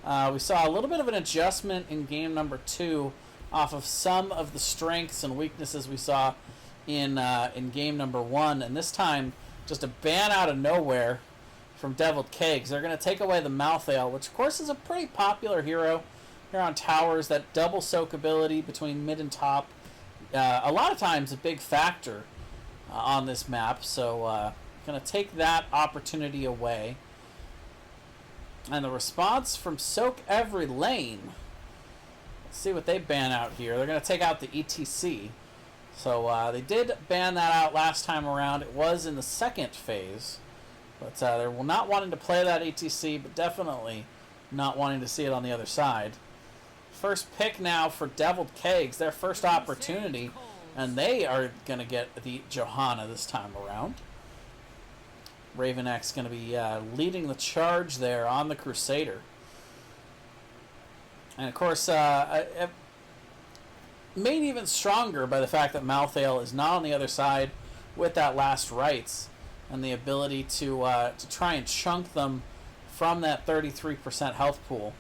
We saw a little bit of an adjustment in game number 2 off of some of the strengths and weaknesses we saw in game number 1, and this time just a ban out of nowhere from Deviled Keggs. They're going to take away the Malthael, which of course is a pretty popular hero here on towers. That double soak ability between mid and top, a lot of times a big factor on this map. So going to take that opportunity away. And the response from sOaK eVeRy LaNe. Let's see what they ban out here. They're going to take out the ETC. So they did ban that out last time around. It was in the second phase. But they're not wanting to play that ETC, but definitely not wanting to see it on the other side. First pick now for Deviled Keggs, their first opportunity. And they are going to get the Johanna this time around. Raven X going to be leading the charge there on the Crusader. And of course, made even stronger by the fact that Malthael is not on the other side with that last rights and the ability to try and chunk them from that 33% health pool.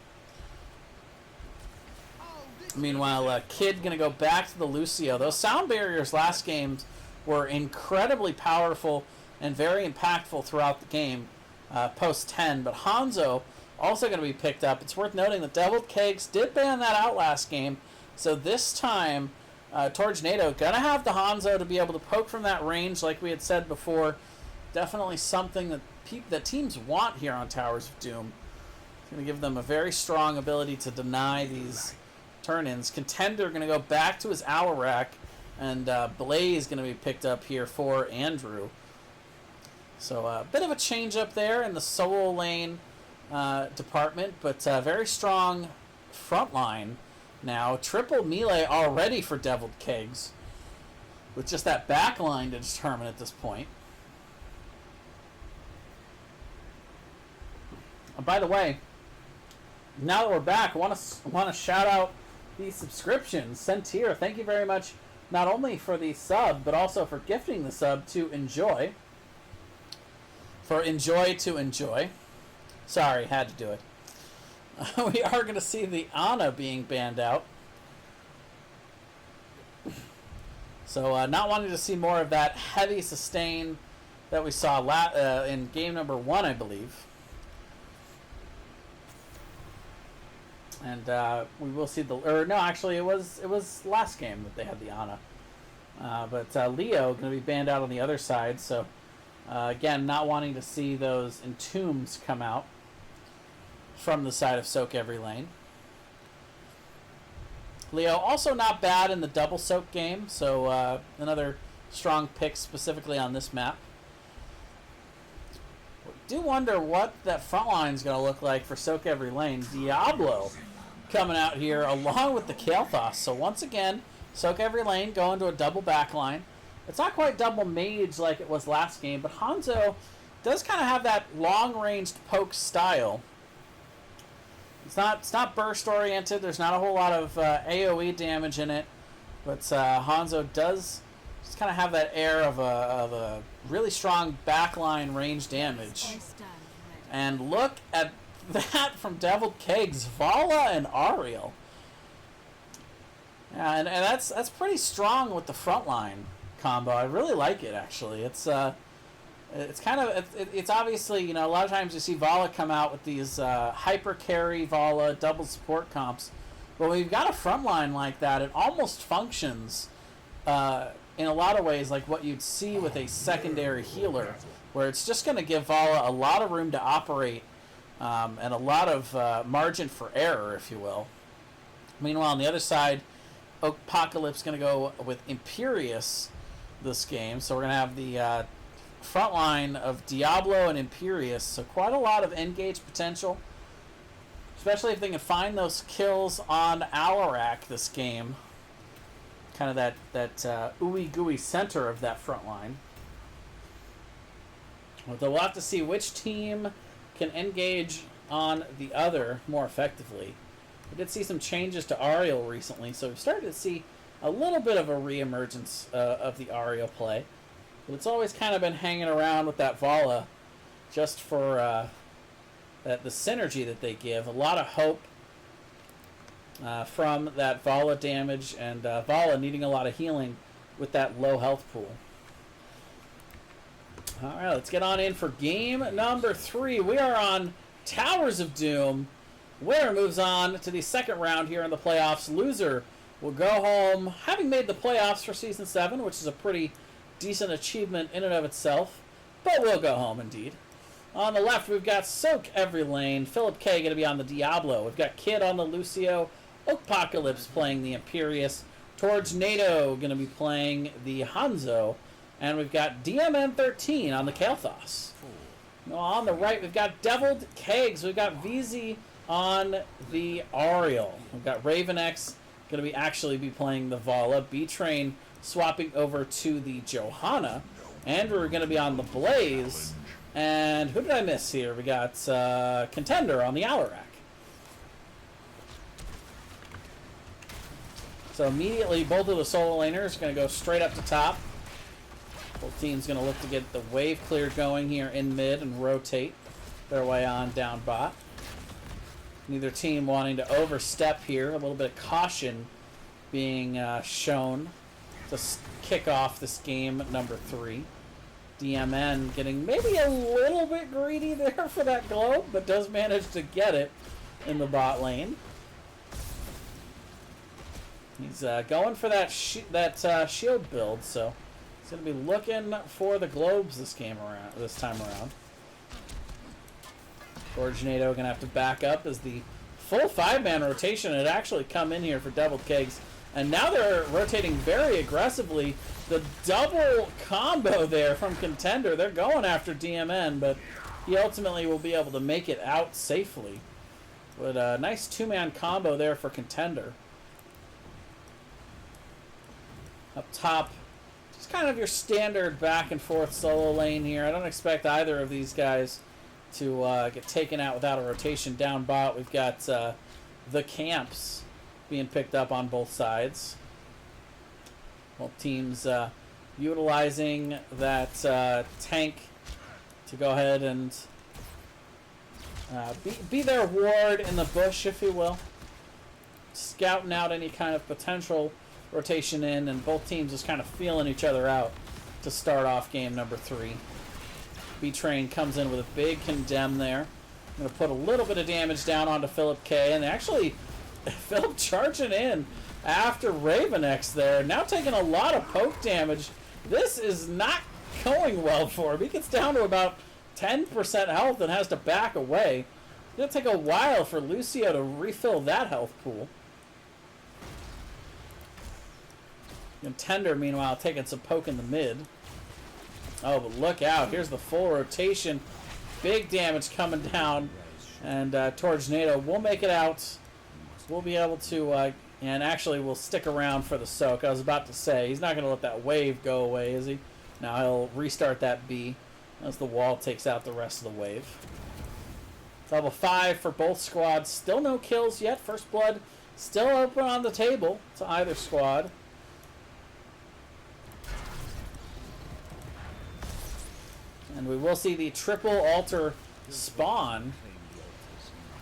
Meanwhile, Kid going to go back to the Lucio. Those sound barriers last game were incredibly powerful and very impactful throughout the game post 10, but Hanzo also going to be picked up. It's worth noting that Deviled Keggs did ban that out last game. So this time, Tornado going to have the Hanzo to be able to poke from that range like we had said before. Definitely something that teams want here on Towers of Doom. It's going to give them a very strong ability to deny these turn-ins. Contender going to go back to his Alarak, and Blaze going to be picked up here for Andrew. So a bit of a change up there in the solo lane department, but very strong front line. Now, triple melee already for Deviled Keggs, with just that back line to determine at this point. And by the way, now that we're back, I want to shout out the subscriptions sent here. Thank you very much, not only for the sub, but also for gifting the sub to Enjoy. For Enjoy to Enjoy. Sorry, had to do it. We are going to see the Ana being banned out. So not wanting to see more of that heavy sustain that we saw in game number 1, I believe. And we will see it was last game that they had the Ana. But Leo going to be banned out on the other side. So again, not wanting to see those entombs come out from the side of sOaK eVeRy LaNe. Leo also not bad in the double soak game, so another strong pick specifically on this map. Do wonder what that front line is going to look like for sOaK eVeRy LaNe. Diablo coming out here along with the Kael'thas. So once again, sOaK eVeRy LaNe going to a double back line. It's not quite double mage like it was last game, but Hanzo does kind of have that long-ranged poke style. It's not burst oriented. There's not a whole lot of AoE damage in it, but Hanzo does just kind of have that air of a really strong backline range damage. And look at that from Deviled Keggs, Vala and Ariel. Yeah, and that's pretty strong with the frontline combo. I really like it, actually. It's kind of it's obviously, you know, a lot of times you see Vala come out with these hyper carry Vala double support comps, but when you've got a frontline like that, it almost functions in a lot of ways like what you'd see with a secondary healer, where it's just going to give Vala a lot of room to operate and a lot of margin for error, if you will. Meanwhile, on the other side, Apocalypse going to go with Imperious this game, so we're going to have the front line of Diablo and Imperious, so quite a lot of engage potential, especially if they can find those kills on Alarak this game, kind of that ooey gooey center of that front line. But we'll have to see which team can engage on the other more effectively. We did see some changes to Ariel recently, so we've started to see a little bit of a re-emergence of the Ariel play. But it's always kind of been hanging around with that Vala just for the synergy that they give. A lot of hope from that Vala damage, and Vala needing a lot of healing with that low health pool. All right, let's get on in for game number 3. We are on Towers of Doom. Winner moves on to the second round here in the playoffs. Loser will go home having made the playoffs for Season 7, which is a pretty decent achievement in and of itself, but we'll go home indeed. On the left, we've got sOaK every lane. Philip K going to be on the Diablo. We've got Kid on the Lucio. Apocalypse playing the Imperious. Tornado going to be playing the Hanzo. And we've got DMN13 on the Kael'thas. On the right, we've got Deviled Keggs. We've got VZ on the Ariel. We've got RavenX going to actually be playing the Vala. B-Train swapping over to the Johanna. And we're going to be on the Blaze. And who did I miss here? We got Contender on the Alarak. So immediately, both of the solo laners are going to go straight up to top. Both teams going to look to get the wave clear going here in mid and rotate their way on down bot. Neither team wanting to overstep here. A little bit of caution being shown to kick off this game number 3. DMN getting maybe a little bit greedy there for that globe, but does manage to get it in the bot lane. He's going for that shield build, so he's going to be looking for the globes this time around. Tornado going to have to back up as the full 5-man rotation had actually come in here for Deviled Keggs. And now they're rotating very aggressively. The double combo there from Contender. They're going after DMN, but he ultimately will be able to make it out safely. But a nice 2-man combo there for Contender. Up top, just kind of your standard back and forth solo lane here. I don't expect either of these guys to get taken out without a rotation. Down bot, we've got the camps being picked up on both sides. Both teams utilizing that tank to go ahead and be their ward in the bush, if you will. Scouting out any kind of potential rotation in, and both teams just kind of feeling each other out to start off game number 3. B-Train comes in with a big condemn there. I'm going to put a little bit of damage down onto Philip K, and actually Philip charging in after RavenX there, now taking a lot of poke damage. This is not going well for him. He gets down to about 10% health and has to back away. It's going to take a while for Lucio to refill that health pool. Contender, meanwhile, taking some poke in the mid. Oh, but look out. Here's the full rotation. Big damage coming down. And Tornado will make it out. We'll be able to, and actually we'll stick around for the sOaK. I was about to say, he's not going to let that wave go away, is he? Now he'll restart that B as the wall takes out the rest of the wave. Level 5 for both squads. Still no kills yet. First blood still open on the table to either squad. And we will see the triple altar spawn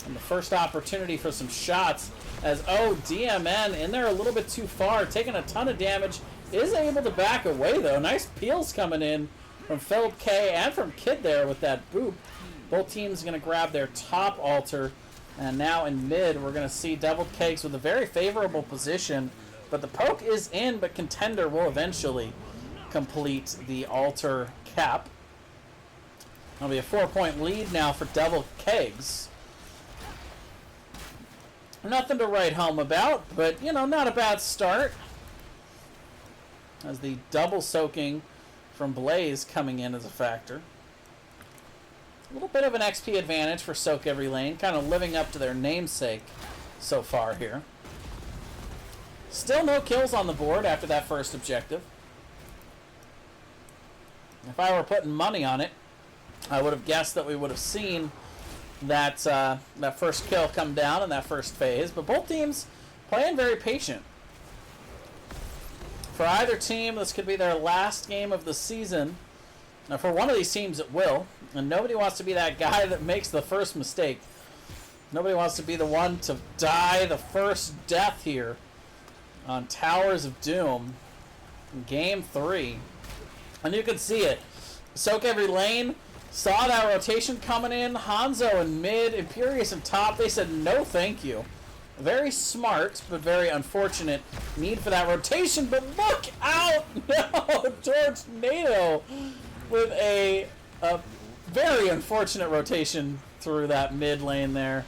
And the first opportunity for some shots as, oh, DMN in there a little bit too far, taking a ton of damage, is able to back away though. Nice peels coming in from Philip K and from Kid there with that boop. Both teams going to grab their top altar. And now in mid, we're going to see Deviled Keggs with a very favorable position. But the poke is in, but Contender will eventually complete the altar cap. That'll be a 4-point lead now for Deviled Keggs. Nothing to write home about, but, you know, not a bad start. As the double soaking from Blaze coming in as a factor. A little bit of an XP advantage for sOaK every lane, kind of living up to their namesake so far here. Still no kills on the board after that first objective. If I were putting money on it, I would have guessed that we would have seen that that first kill come down in that first phase, but both teams playing very patient. For either team, this could be their last game of the season. Now, for one of these teams, it will, and nobody wants to be that guy that makes the first mistake. Nobody wants to be the one to die the first death here on Towers of Doom in Game 3. And you can see it. sOaK every lane. Saw that rotation coming in. Hanzo in mid, Imperious in top. They said no thank you. Very smart, but very unfortunate need for that rotation. But look out! No! George NATO with a very unfortunate rotation through that mid lane there.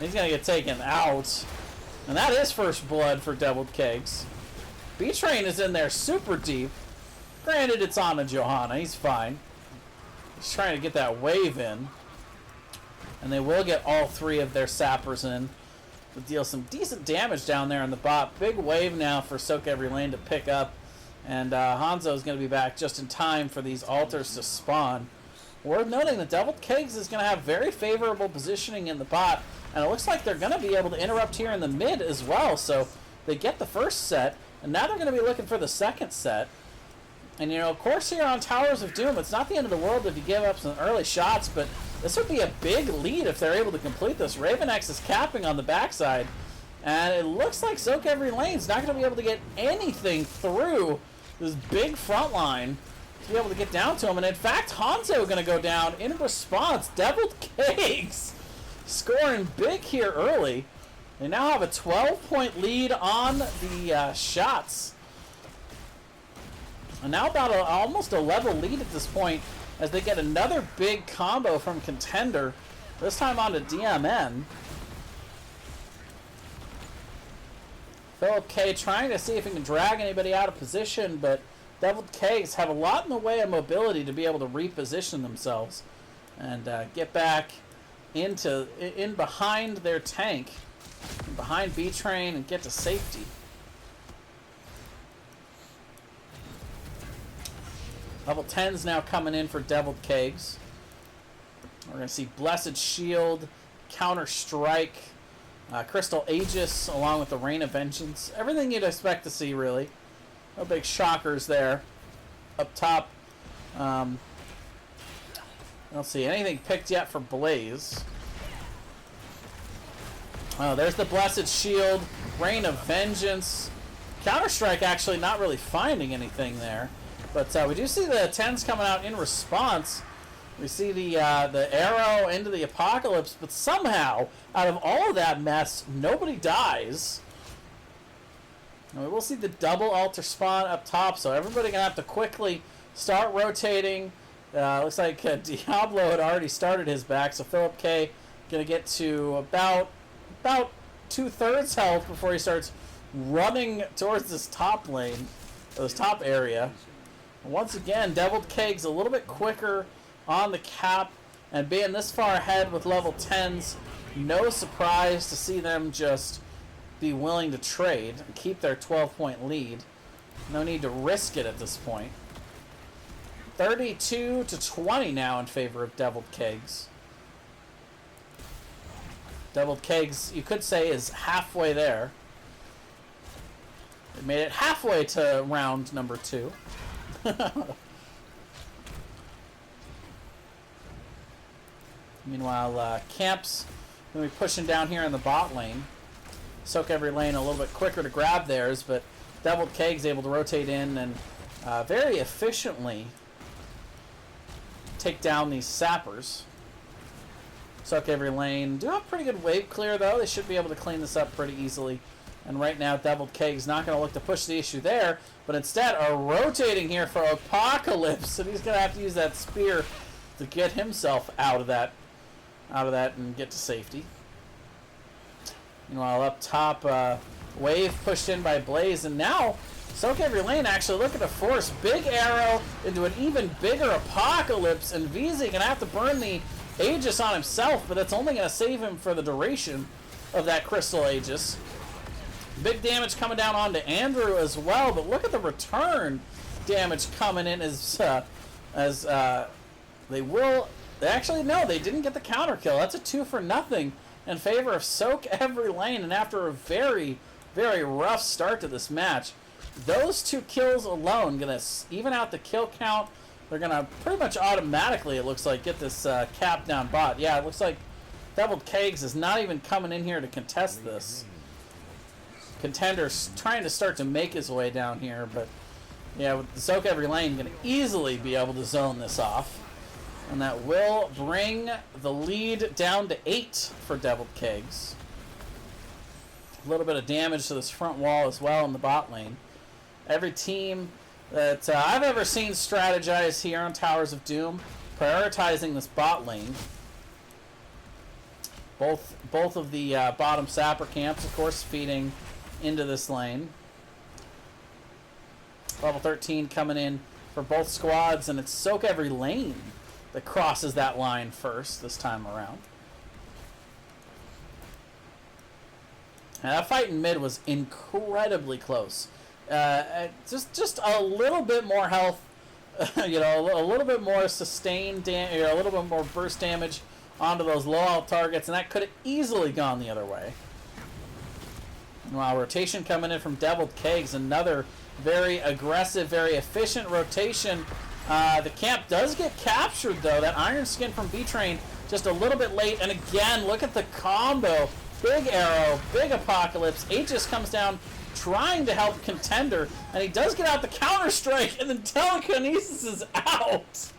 He's going to get taken out. And that is first blood for Deviled Keggs. B-Train is in there super deep. Granted, it's on a Johanna. He's fine. He's trying to get that wave in. And they will get all three of their sappers in to deal some decent damage down there on the bot. Big wave now for sOaK every lane to pick up. And Hanzo is going to be back just in time for these altars to spawn. Worth noting that Deviled Keggs is going to have very favorable positioning in the bot. And it looks like they're going to be able to interrupt here in the mid as well. So they get the first set. And now they're going to be looking for the second set. And, you know, of course, here on Towers of Doom, it's not the end of the world if you give up some early shots, but this would be a big lead if they're able to complete this. Raven X is capping on the backside, and it looks like sOaK every lane's not going to be able to get anything through this big front line to be able to get down to him. And, in fact, Hanzo going to go down in response. Deviled Keggs scoring big here early. They now have a 12-point lead on the shots. And now about almost a level lead at this point as they get another big combo from Contender. This time on to DMN. Philip K trying to see if he can drag anybody out of position, but Deviled Keggs have a lot in the way of mobility to be able to reposition themselves and get back in behind their tank, behind B-Train, and get to safety. Level 10's now coming in for Deviled Keggs. We're going to see Blessed Shield, Counter Strike, Crystal Aegis, along with the Rain of Vengeance. Everything you'd expect to see, really. No big shockers there. Up top, I don't see anything picked yet for Blaze. Oh, there's the Blessed Shield, Rain of Vengeance. Counter Strike actually not really finding anything there. But we do see the 10s coming out in response. We see the arrow into the apocalypse, but somehow, out of all of that mess, nobody dies. And we will see the double altar spawn up top, so everybody going to have to quickly start rotating. Looks like Diablo had already started his back, so Philip K going to get to about 2/3 health before he starts running towards this top lane, this top area. Once again, Deviled Keggs a little bit quicker on the cap, and being this far ahead with level 10s, no surprise to see them just be willing to trade and keep their 12-point lead. No need to risk it at this point. 32-20 now in favor of Deviled Keggs. Deviled Keggs, you could say, is halfway there. They made it halfway to round number 2. Meanwhile, Camps Going to be pushing down here in the bot lane. sOaK every lane a little bit quicker to grab theirs, but Deviled Keggs able to rotate in and very efficiently take down these sappers. sOaK every lane. Do have pretty good wave clear, though. They should be able to clean this up pretty easily. And right now, Deviled Keggs not going to look to push the issue there, but instead are rotating here for Apocalypse, and he's going to have to use that spear to get himself out of that and get to safety. Meanwhile, up top, wave pushed in by Blaze, and now sOaK every lane actually looking to force Big Arrow into an even bigger Apocalypse, and VZ going to have to burn the Aegis on himself, but that's only going to save him for the duration of that Crystal Aegis. Big damage coming down onto Andrew as well, but look at the return damage coming in as they will. Actually, no, they didn't get the counter kill. That's a 2-for-0 in favor of sOaK every lane, and after a very, very rough start to this match, those 2 kills alone going to even out the kill count. They're going to pretty much automatically, it looks like, get this cap down bot. Yeah, it looks like Deviled Keggs is not even coming in here to contest this. Contender's trying to start to make his way down here, but yeah, with the sOaK every lane, going to easily be able to zone this off. And that will bring the lead down to 8 for Deviled Keggs. A little bit of damage to this front wall as well in the bot lane. Every team that I've ever seen strategize here on Towers of Doom, prioritizing this bot lane. Both of the bottom sapper camps, of course, feeding into this lane. Level 13 coming in for both squads, and it's sOaK every lane that crosses that line first this time around. And that fight in mid was incredibly close. Just a little bit more health, you know, a little bit more sustained damage, a little bit more burst damage onto those low health targets, and that could have easily gone the other way. Wow, rotation coming in from Deviled Keggs, another very aggressive, very efficient rotation. The camp does get captured, though. That Iron Skin from B-Train just a little bit late. And again, look at the combo. Big Arrow, big Apocalypse. Aegis comes down trying to help Contender. And he does get out the Counter-Strike, and then Telekinesis is out.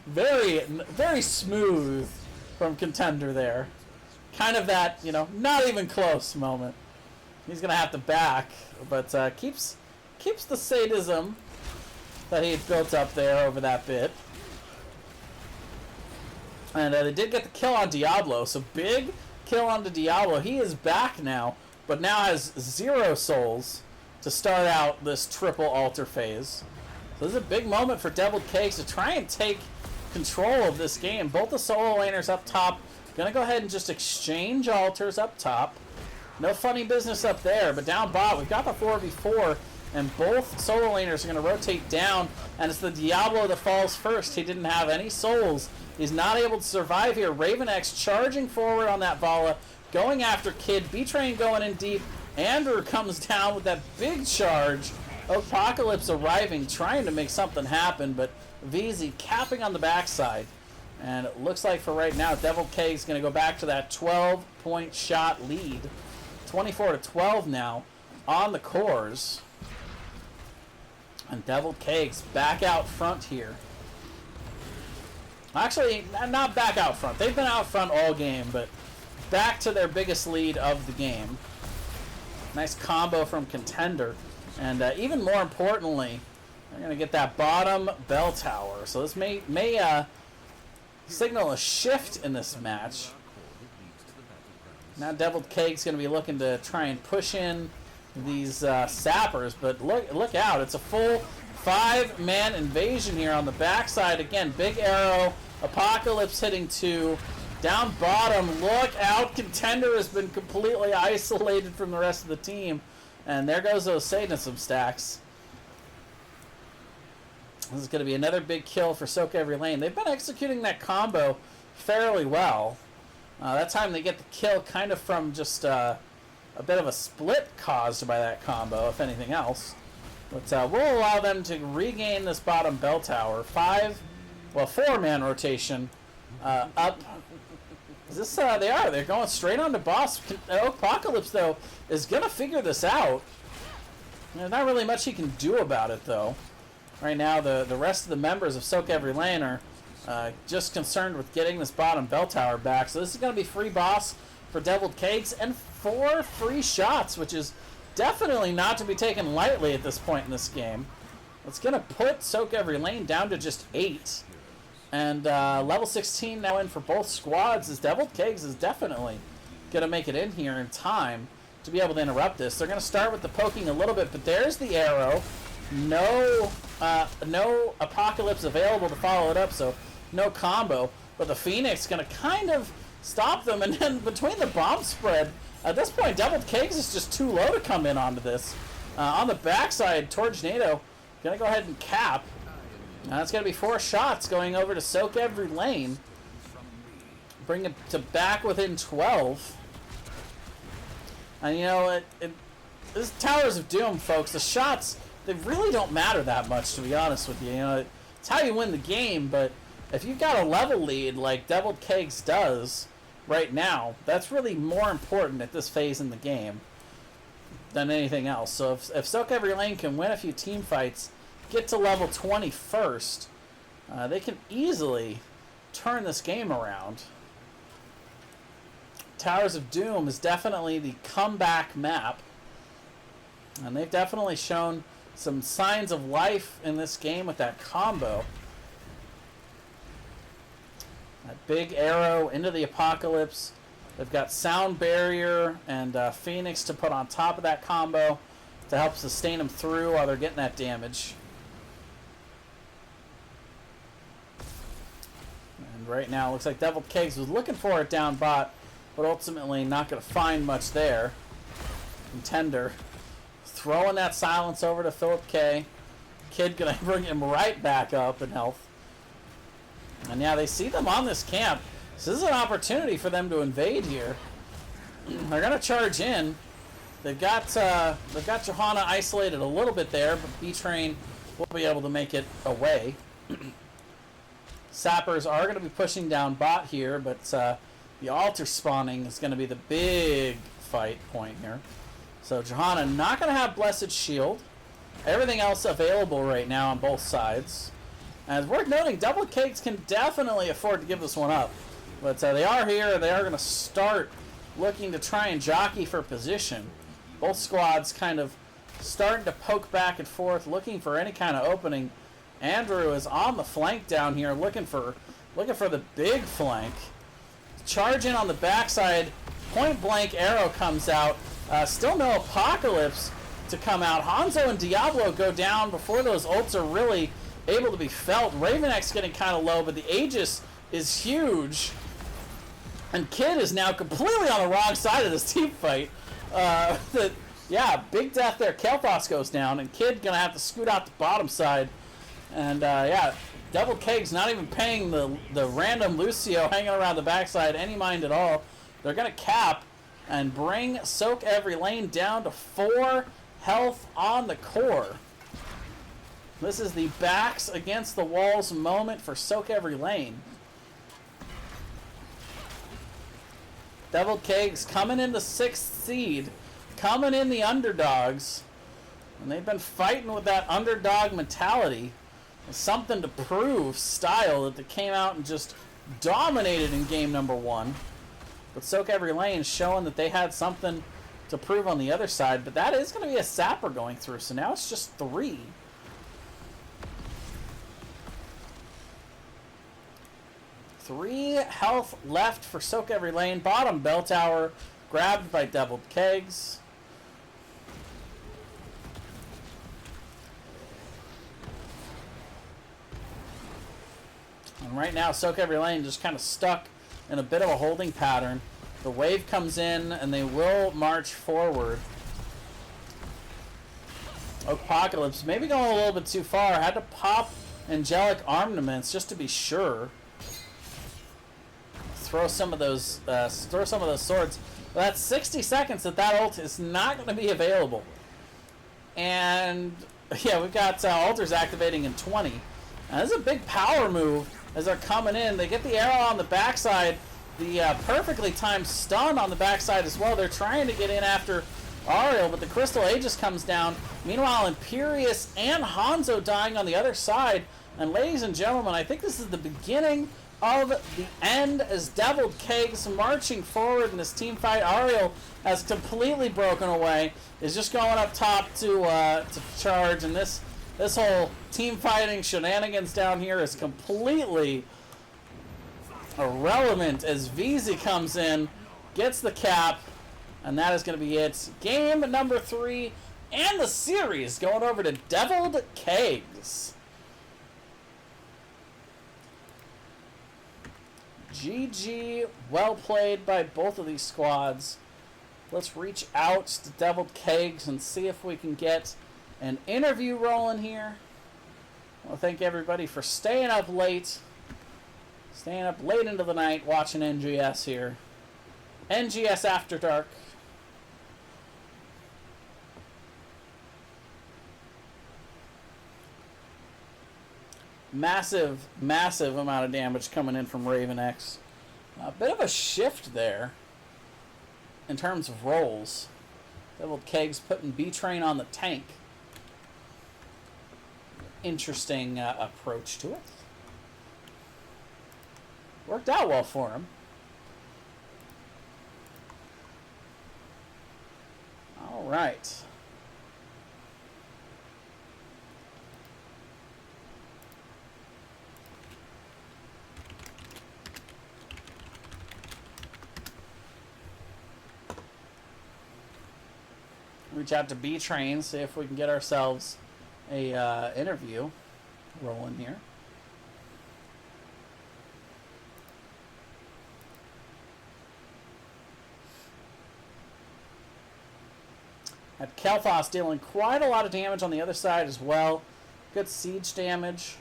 Very, very smooth from Contender there. Kind of that, you know, not even close moment. He's going to have to back, but keeps the sadism that he had built up there over that bit. And they did get the kill on Diablo, so big kill onto Diablo. He is back now, but now has 0 souls to start out this triple altar phase. So this is a big moment for Deviled Keggs to try and take control of this game. Both the solo laners up top, going to go ahead and just exchange altars up top. No funny business up there, but down bot, we've got the 4v4, and both solo laners are going to rotate down, and it's the Diablo that falls first. He didn't have any souls. He's not able to survive here. Raven X charging forward on that Vala, going after Kid. B-Train going in deep. Andrew comes down with that big charge. Apocalypse arriving, trying to make something happen, but VZ capping on the backside. And it looks like for right now, Deviled Keggs is going to go back to that 12-point shot lead. 24-12 now on the cores. And Deviled Keggs back out front here. Actually, not back out front. They've been out front all game, but back to their biggest lead of the game. Nice combo from Contender. And even more importantly, they're going to get that bottom bell tower. So this may signal a shift in this match. Now Deviled Keggs going to be looking to try and push in these sappers, but look out. It's a full 5-man invasion here on the backside. Again, Big Arrow, Apocalypse hitting 2. Down bottom, look out. Contender has been completely isolated from the rest of the team. And there goes those Satanism stacks. This is going to be another big kill for sOaK every lane. They've been executing that combo fairly well. That time they get the kill kind of from just a bit of a split caused by that combo, if anything else. But we'll allow them to regain this bottom bell tower. 4-man rotation up Is this, they're going straight on to boss. Apocalypse, though, is going to figure this out. There's not really much he can do about it, though. Right now, the rest of the members of sOaK Every Lane are just concerned with getting this bottom bell tower back. So this is going to be free boss for Deviled Keggs and 4 free shots, which is definitely not to be taken lightly at this point in this game. It's going to put sOaK Every Lane down to just 8. And level 16 now in for both squads, as Deviled Keggs is definitely going to make it in here in time to be able to interrupt this. They're going to start with the poking a little bit, but there's the arrow. No Apocalypse available to follow it up, so no combo. But the Phoenix going to kind of stop them, and then between the bomb spread, at this point, Deviled Keggs is just too low to come in onto this. On the backside, Tornado going to go ahead and cap. Now it's going to be 4 shots going over to sOaK Every Lane. Bring it to back within 12. And you know, this Towers of Doom, folks, the shots, they really don't matter that much, to be honest with you. You know, it's how you win the game, but if you've got a level lead like Deviled Keggs does right now, that's really more important at this phase in the game than anything else. So if sOaK Every Lane can win a few team fights, get to level 20 first, they can easily turn this game around. Towers of Doom is definitely the comeback map, and they've definitely shown some signs of life in this game with that combo. That big arrow into the Apocalypse. They've got Sound Barrier and Phoenix to put on top of that combo to help sustain them through while they're getting that damage. And right now, it looks like Deviled Keggs was looking for it down bot, but ultimately not going to find much there. Contender throwing that silence over to Philip K. Kid going to bring him right back up in health. And yeah, they see them on this camp. So this is an opportunity for them to invade here. They're going to charge in. They've got Johanna isolated a little bit there, but B-Train will be able to make it away. Sappers are going to be pushing down bot here, but the altar spawning is going to be the big fight point here. So Johanna not going to have Blessed Shield. Everything else available right now on both sides. And it's worth noting, Deviled Keggs can definitely afford to give this one up. But they are here. They are going to start looking to try and jockey for position. Both squads kind of starting to poke back and forth, looking for any kind of opening. Andrew is on the flank down here, looking for the big flank. Charge in on the backside. Point blank arrow comes out. Still no Apocalypse to come out. Hanzo and Diablo go down before those ults are really able to be felt. Ravenx getting kind of low, but the Aegis is huge. And Kid is now completely on the wrong side of this team fight. Yeah, big death there. Kael'thas goes down, and Kid gonna have to scoot out the bottom side. And yeah, Deviled Keggs not even paying the random Lucio hanging around the backside any mind at all. They're gonna cap and bring sOaK Every Lane down to 4 health on the core. This is the backs against the walls moment for sOaK Every Lane. Deviled Keggs coming in the 6th seed, coming in the underdogs, and they've been fighting with that underdog mentality. Something to prove style that they came out and just dominated in game number 1. But sOaK Every Lane showing that they had something to prove on the other side. But that is going to be a sapper going through, so now it's just 3. Three health left for sOaK Every Lane. Bottom bell tower grabbed by Deviled Keggs. And right now, sOaK Every Lane just kind of stuck in a bit of a holding pattern. The wave comes in, and they will march forward. Apocalypse maybe going a little bit too far. Had to pop angelic armaments just to be sure. Throw some of those swords. But that's 60 seconds that ult is not going to be available. And yeah, we've got altars activating in 20. Now, this is a big power move as they're coming in. They get the arrow on the backside. the perfectly timed stun on the backside as well. They're trying to get in after Ariel, but the Crystal Aegis comes down. Meanwhile, Imperious and Hanzo dying on the other side. And ladies and gentlemen, I think this is the beginning of the end as Deviled Keggs marching forward in this team fight. Ariel has completely broken away, is just going up top to charge, and this whole team fighting shenanigans down here is completely irrelevant as VZ comes in, gets the cap, and that is going to be it. Game number 3 and the series going over to Deviled Keggs. GG, well played by both of these squads. Let's reach out to Deviled Keggs and see if we can get an interview rolling here. Well, thank everybody for staying up late into the night watching NGS here. NGS After Dark. Massive amount of damage coming in from Raven X. A bit of a shift there in terms of roles. Deviled Keggs putting B-Train on the tank. Interesting approach to it. Worked out well for him. All right. Reach out to B-Train, see if we can get ourselves a interview rolling here. Had Kel'Thas dealing quite a lot of damage on the other side as well. Good siege damage.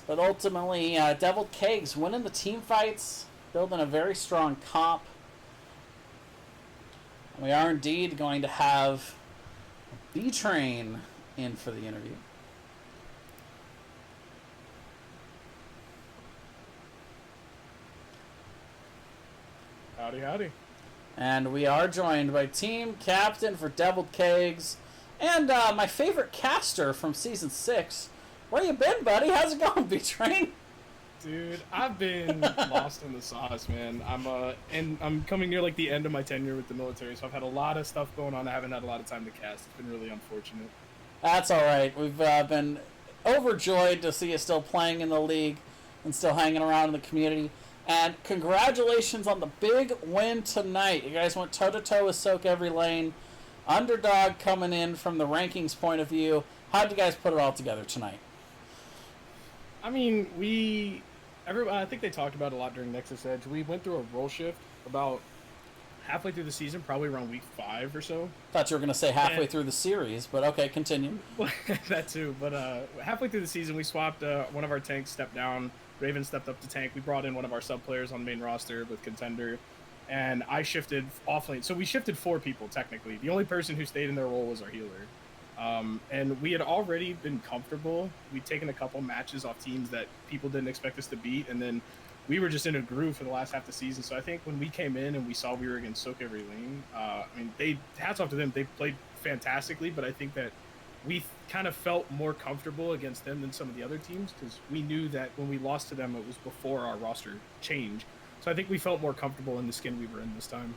But ultimately, Deviled Keggs winning the team fights, building a very strong comp. We are indeed going to have B-Train in for the interview. Howdy, howdy. And we are joined by team captain for Deviled Keggs and my favorite caster from Season 6. Where you been, buddy? How's it going, B-Train? Dude, I've been lost in the sauce, man. I'm coming near like the end of my tenure with the military, so I've had a lot of stuff going on. I haven't had a lot of time to cast. It's been really unfortunate. That's all right. We've been overjoyed to see you still playing in the league and still hanging around in the community. And congratulations on the big win tonight. You guys went toe-to-toe with sOaK every lane. Underdog coming in from the rankings point of view. How'd you guys put it all together tonight? I mean, I think they talked about it a lot during Nexus Edge. We went through a role shift about halfway through the season, probably around week 5 or so. Thought you were going to say halfway through the series, but okay, continue. That too, but halfway through the season, we swapped one of our tanks stepped down. Raven stepped up to tank. We brought in one of our sub players on the main roster with Contender, and I shifted off lane. So we shifted 4 people, technically. The only person who stayed in their role was our healer. And we had already been comfortable. We'd taken a couple matches off teams that people didn't expect us to beat, and then we were just in a groove for the last half of the season. So I think when we came in and we saw we were against sOaK every lane, I mean, hats off to them. They played fantastically, but I think that we kind of felt more comfortable against them than some of the other teams because we knew that when we lost to them, it was before our roster change. So I think we felt more comfortable in the skin we were in this time.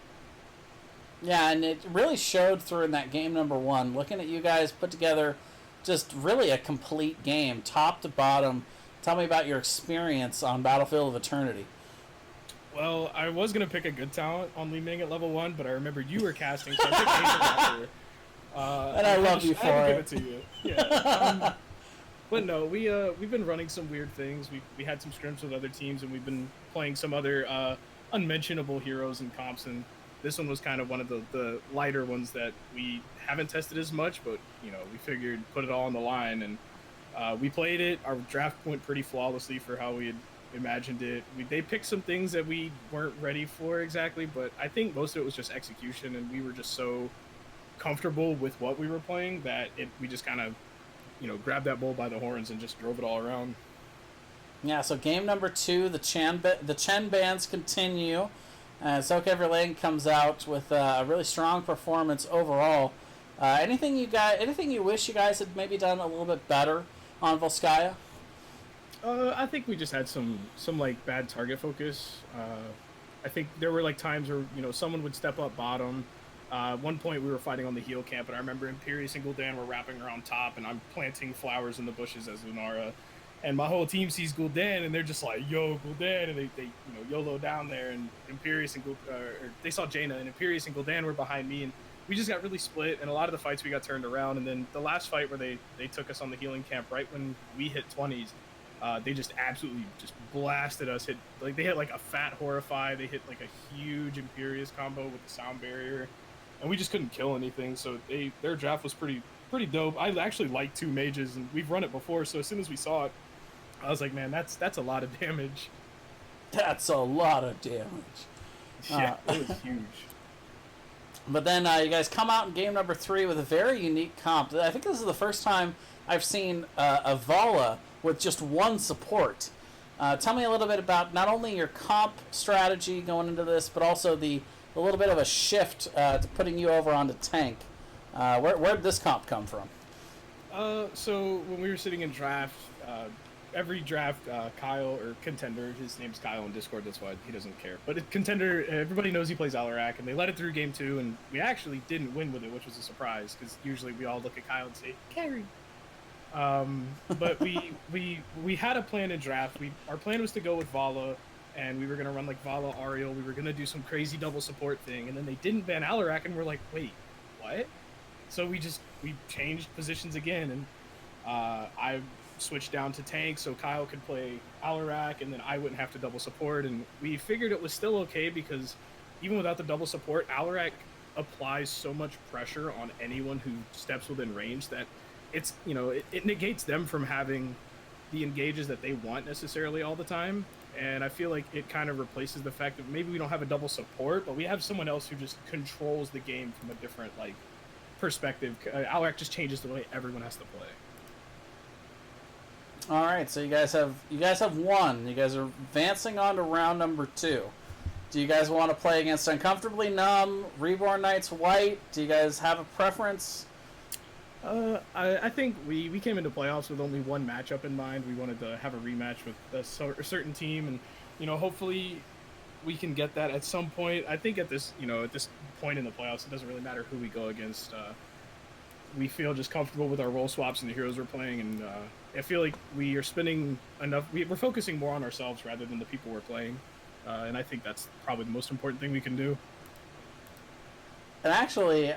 Yeah, and it really showed through in that game number 1. Looking at you guys put together just really a complete game, top to bottom. Tell me about your experience on Battlefield of Eternity. Well, I was going to pick a good talent on Li Ming at level 1, but I remember you were casting, so I picked Nathan after. And I love you for it. Give it to you. Yeah. But no, we've been running some weird things. We had some scrims with other teams, and we've been playing some other unmentionable heroes and comps, and this one was kind of one of the lighter ones that we haven't tested as much, but you know, we figured put it all on the line, and we played it. Our draft went pretty flawlessly for how we had imagined it. They picked some things that we weren't ready for exactly, but I think most of it was just execution, and we were just so comfortable with what we were playing that we just kind of, you know, grabbed that bull by the horns and just drove it all around. Yeah, so game number 2, the Chen bands continue. sOaK LaNe comes out with a really strong performance overall. Anything you wish you guys had maybe done a little bit better on Volskaya? I think we just had some like bad target focus. I think there were like times where someone would step up bottom. At one point we were fighting on the heel camp, and I remember Imperius and Gul'dan were wrapping around top, and I'm planting flowers in the bushes as Lunara, and my whole team sees Gul'dan, and they're just like, "Yo, Gul'dan!" and they YOLO down there, and Imperius and they saw Jaina, and Imperius and Gul'dan were behind me, and we just got really split. And a lot of the fights we got turned around, and then the last fight where they took us on the healing camp right when we hit 20s. They just absolutely just blasted us. They hit like a fat Horrify. They hit like a huge Imperius combo with the sound barrier, and we just couldn't kill anything. So their draft was pretty dope. I actually like 2 mages, and we've run it before. So as soon as we saw it, I was like, man, that's a lot of damage. That's a lot of damage. Yeah, it was huge. But then you guys come out in game number 3 with a very unique comp. I think this is the first time I've seen a Vala with just 1 support. Tell me a little bit about not only your comp strategy going into this, but also a little bit of a shift to putting you over onto tank. Where did this comp come from? So when we were sitting in draft, every draft, Kyle, or Contender, his name's Kyle in Discord, that's why he doesn't care. But Contender, everybody knows he plays Alarak, and they let it through game 2, and we actually didn't win with it, which was a surprise, because usually we all look at Kyle and say, carry. But we had a plan in draft. Our plan was to go with Vala, and we were going to run like Vala Ariel. We were going to do some crazy double support thing, and then they didn't ban Alarak, and we're like, wait, what? So we changed positions again, and I switched down to tank so Kyle could play Alarak, and then I wouldn't have to double support. And we figured it was still okay, because even without the double support, Alarak applies so much pressure on anyone who steps within range that it's it negates them from having the engages that they want necessarily all the time. And I feel like it kind of replaces the fact that maybe we don't have a double support, but we have someone else who just controls the game from a different perspective. Alarak just changes the way everyone has to play. All right, so you guys have won. You guys are advancing on to round number 2. Do you guys want to play against Uncomfortably Numb, Reborn Knights White? Do you guys have a preference? I think we came into playoffs with only 1 matchup in mind. We wanted to have a rematch with a certain team, and hopefully we can get that at some point. I think at this point in the playoffs, it doesn't really matter who we go against. We feel just comfortable with our role swaps and the heroes we're playing, and I feel like we are spending enough. We're focusing more on ourselves rather than the people we're playing, and I think that's probably the most important thing we can do. And actually,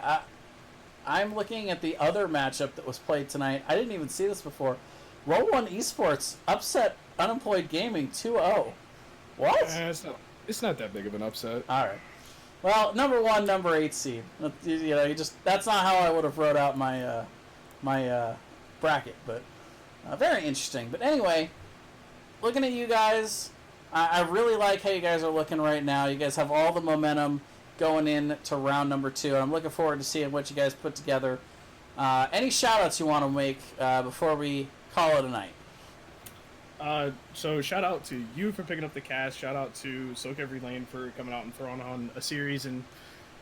I'm looking at the other matchup that was played tonight. I didn't even see this before. Roll One Esports upset Unemployed Gaming 2-0. What? It's not that big of an upset. All right. Well, number 1, number 8 seed. That's not how I would have wrote out my bracket, but very interesting. But anyway, looking at you guys, I really like how you guys are looking right now. You guys have all the momentum going in to round number 2, and I'm looking forward to seeing what you guys put together. Any shout-outs you want to make before we call it a night? So shout out to you for picking up the cast. Shout out to sOaK LaNe for coming out and throwing on a series and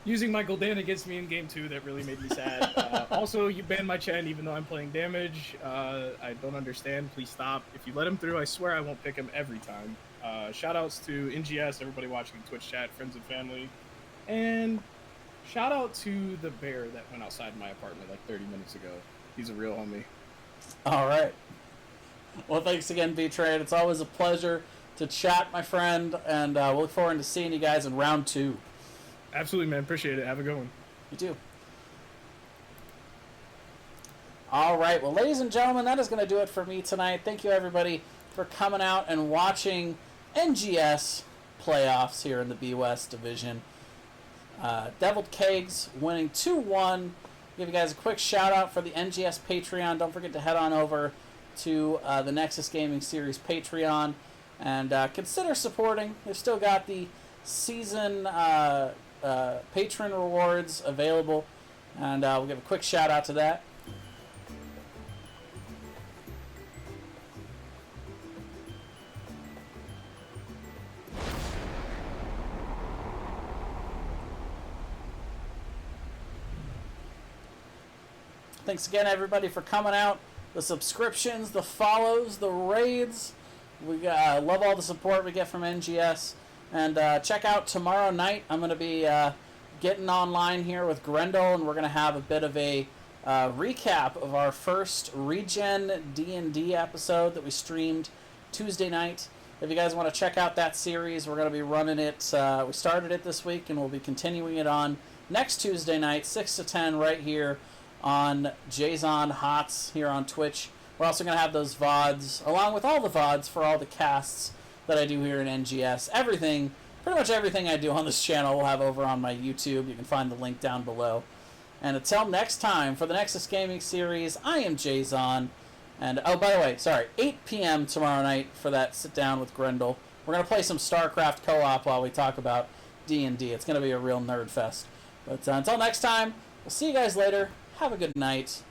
using my Gul'dan against me in game 2. That really made me sad. Also, you banned my Chen even though I'm playing damage. I don't understand. Please stop. If you let him through, I swear I won't pick him every time. Shout outs to NGS, everybody watching the Twitch chat, friends and family. And shout out to the bear that went outside my apartment like 30 minutes ago. He's a real homie. All right. Well, thanks again, B-Trade. It's always a pleasure to chat, my friend, and we'll look forward to seeing you guys in round 2. Absolutely, man. Appreciate it. Have a good one. You too. All right. Well, ladies and gentlemen, that is going to do it for me tonight. Thank you, everybody, for coming out and watching NGS playoffs here in the B West division. Deviled Keggs winning 2-1. Give you guys a quick shout out for the NGS Patreon. Don't forget to head on over to the Nexus Gaming Series Patreon and consider supporting. They've still got the season patron rewards available, and we'll give a quick shout out to that. Thanks again, everybody, for coming out. The subscriptions, the follows, the raids. We love all the support we get from NGS. And check out tomorrow night. I'm going to be getting online here with Grendel, and we're going to have a bit of a recap of our first Regen D&D episode that we streamed Tuesday night. If you guys want to check out that series, we're going to be running it. We started it this week, and we'll be continuing it on next Tuesday night, 6 to 10, right here on Jason Hots here on Twitch. We're also going to have those VODs, along with all the VODs for all the casts that I do here in NGS. Everything, pretty much everything I do on this channel we'll have over on my YouTube. You can find the link down below. And until next time, for the Nexus Gaming series, I am Jason. And, oh, by the way, sorry, 8 p.m. tomorrow night for that sit-down with Grendel. We're going to play some StarCraft co-op while we talk about D&D. It's going to be a real nerd fest. But until next time, we'll see you guys later. Have a good night.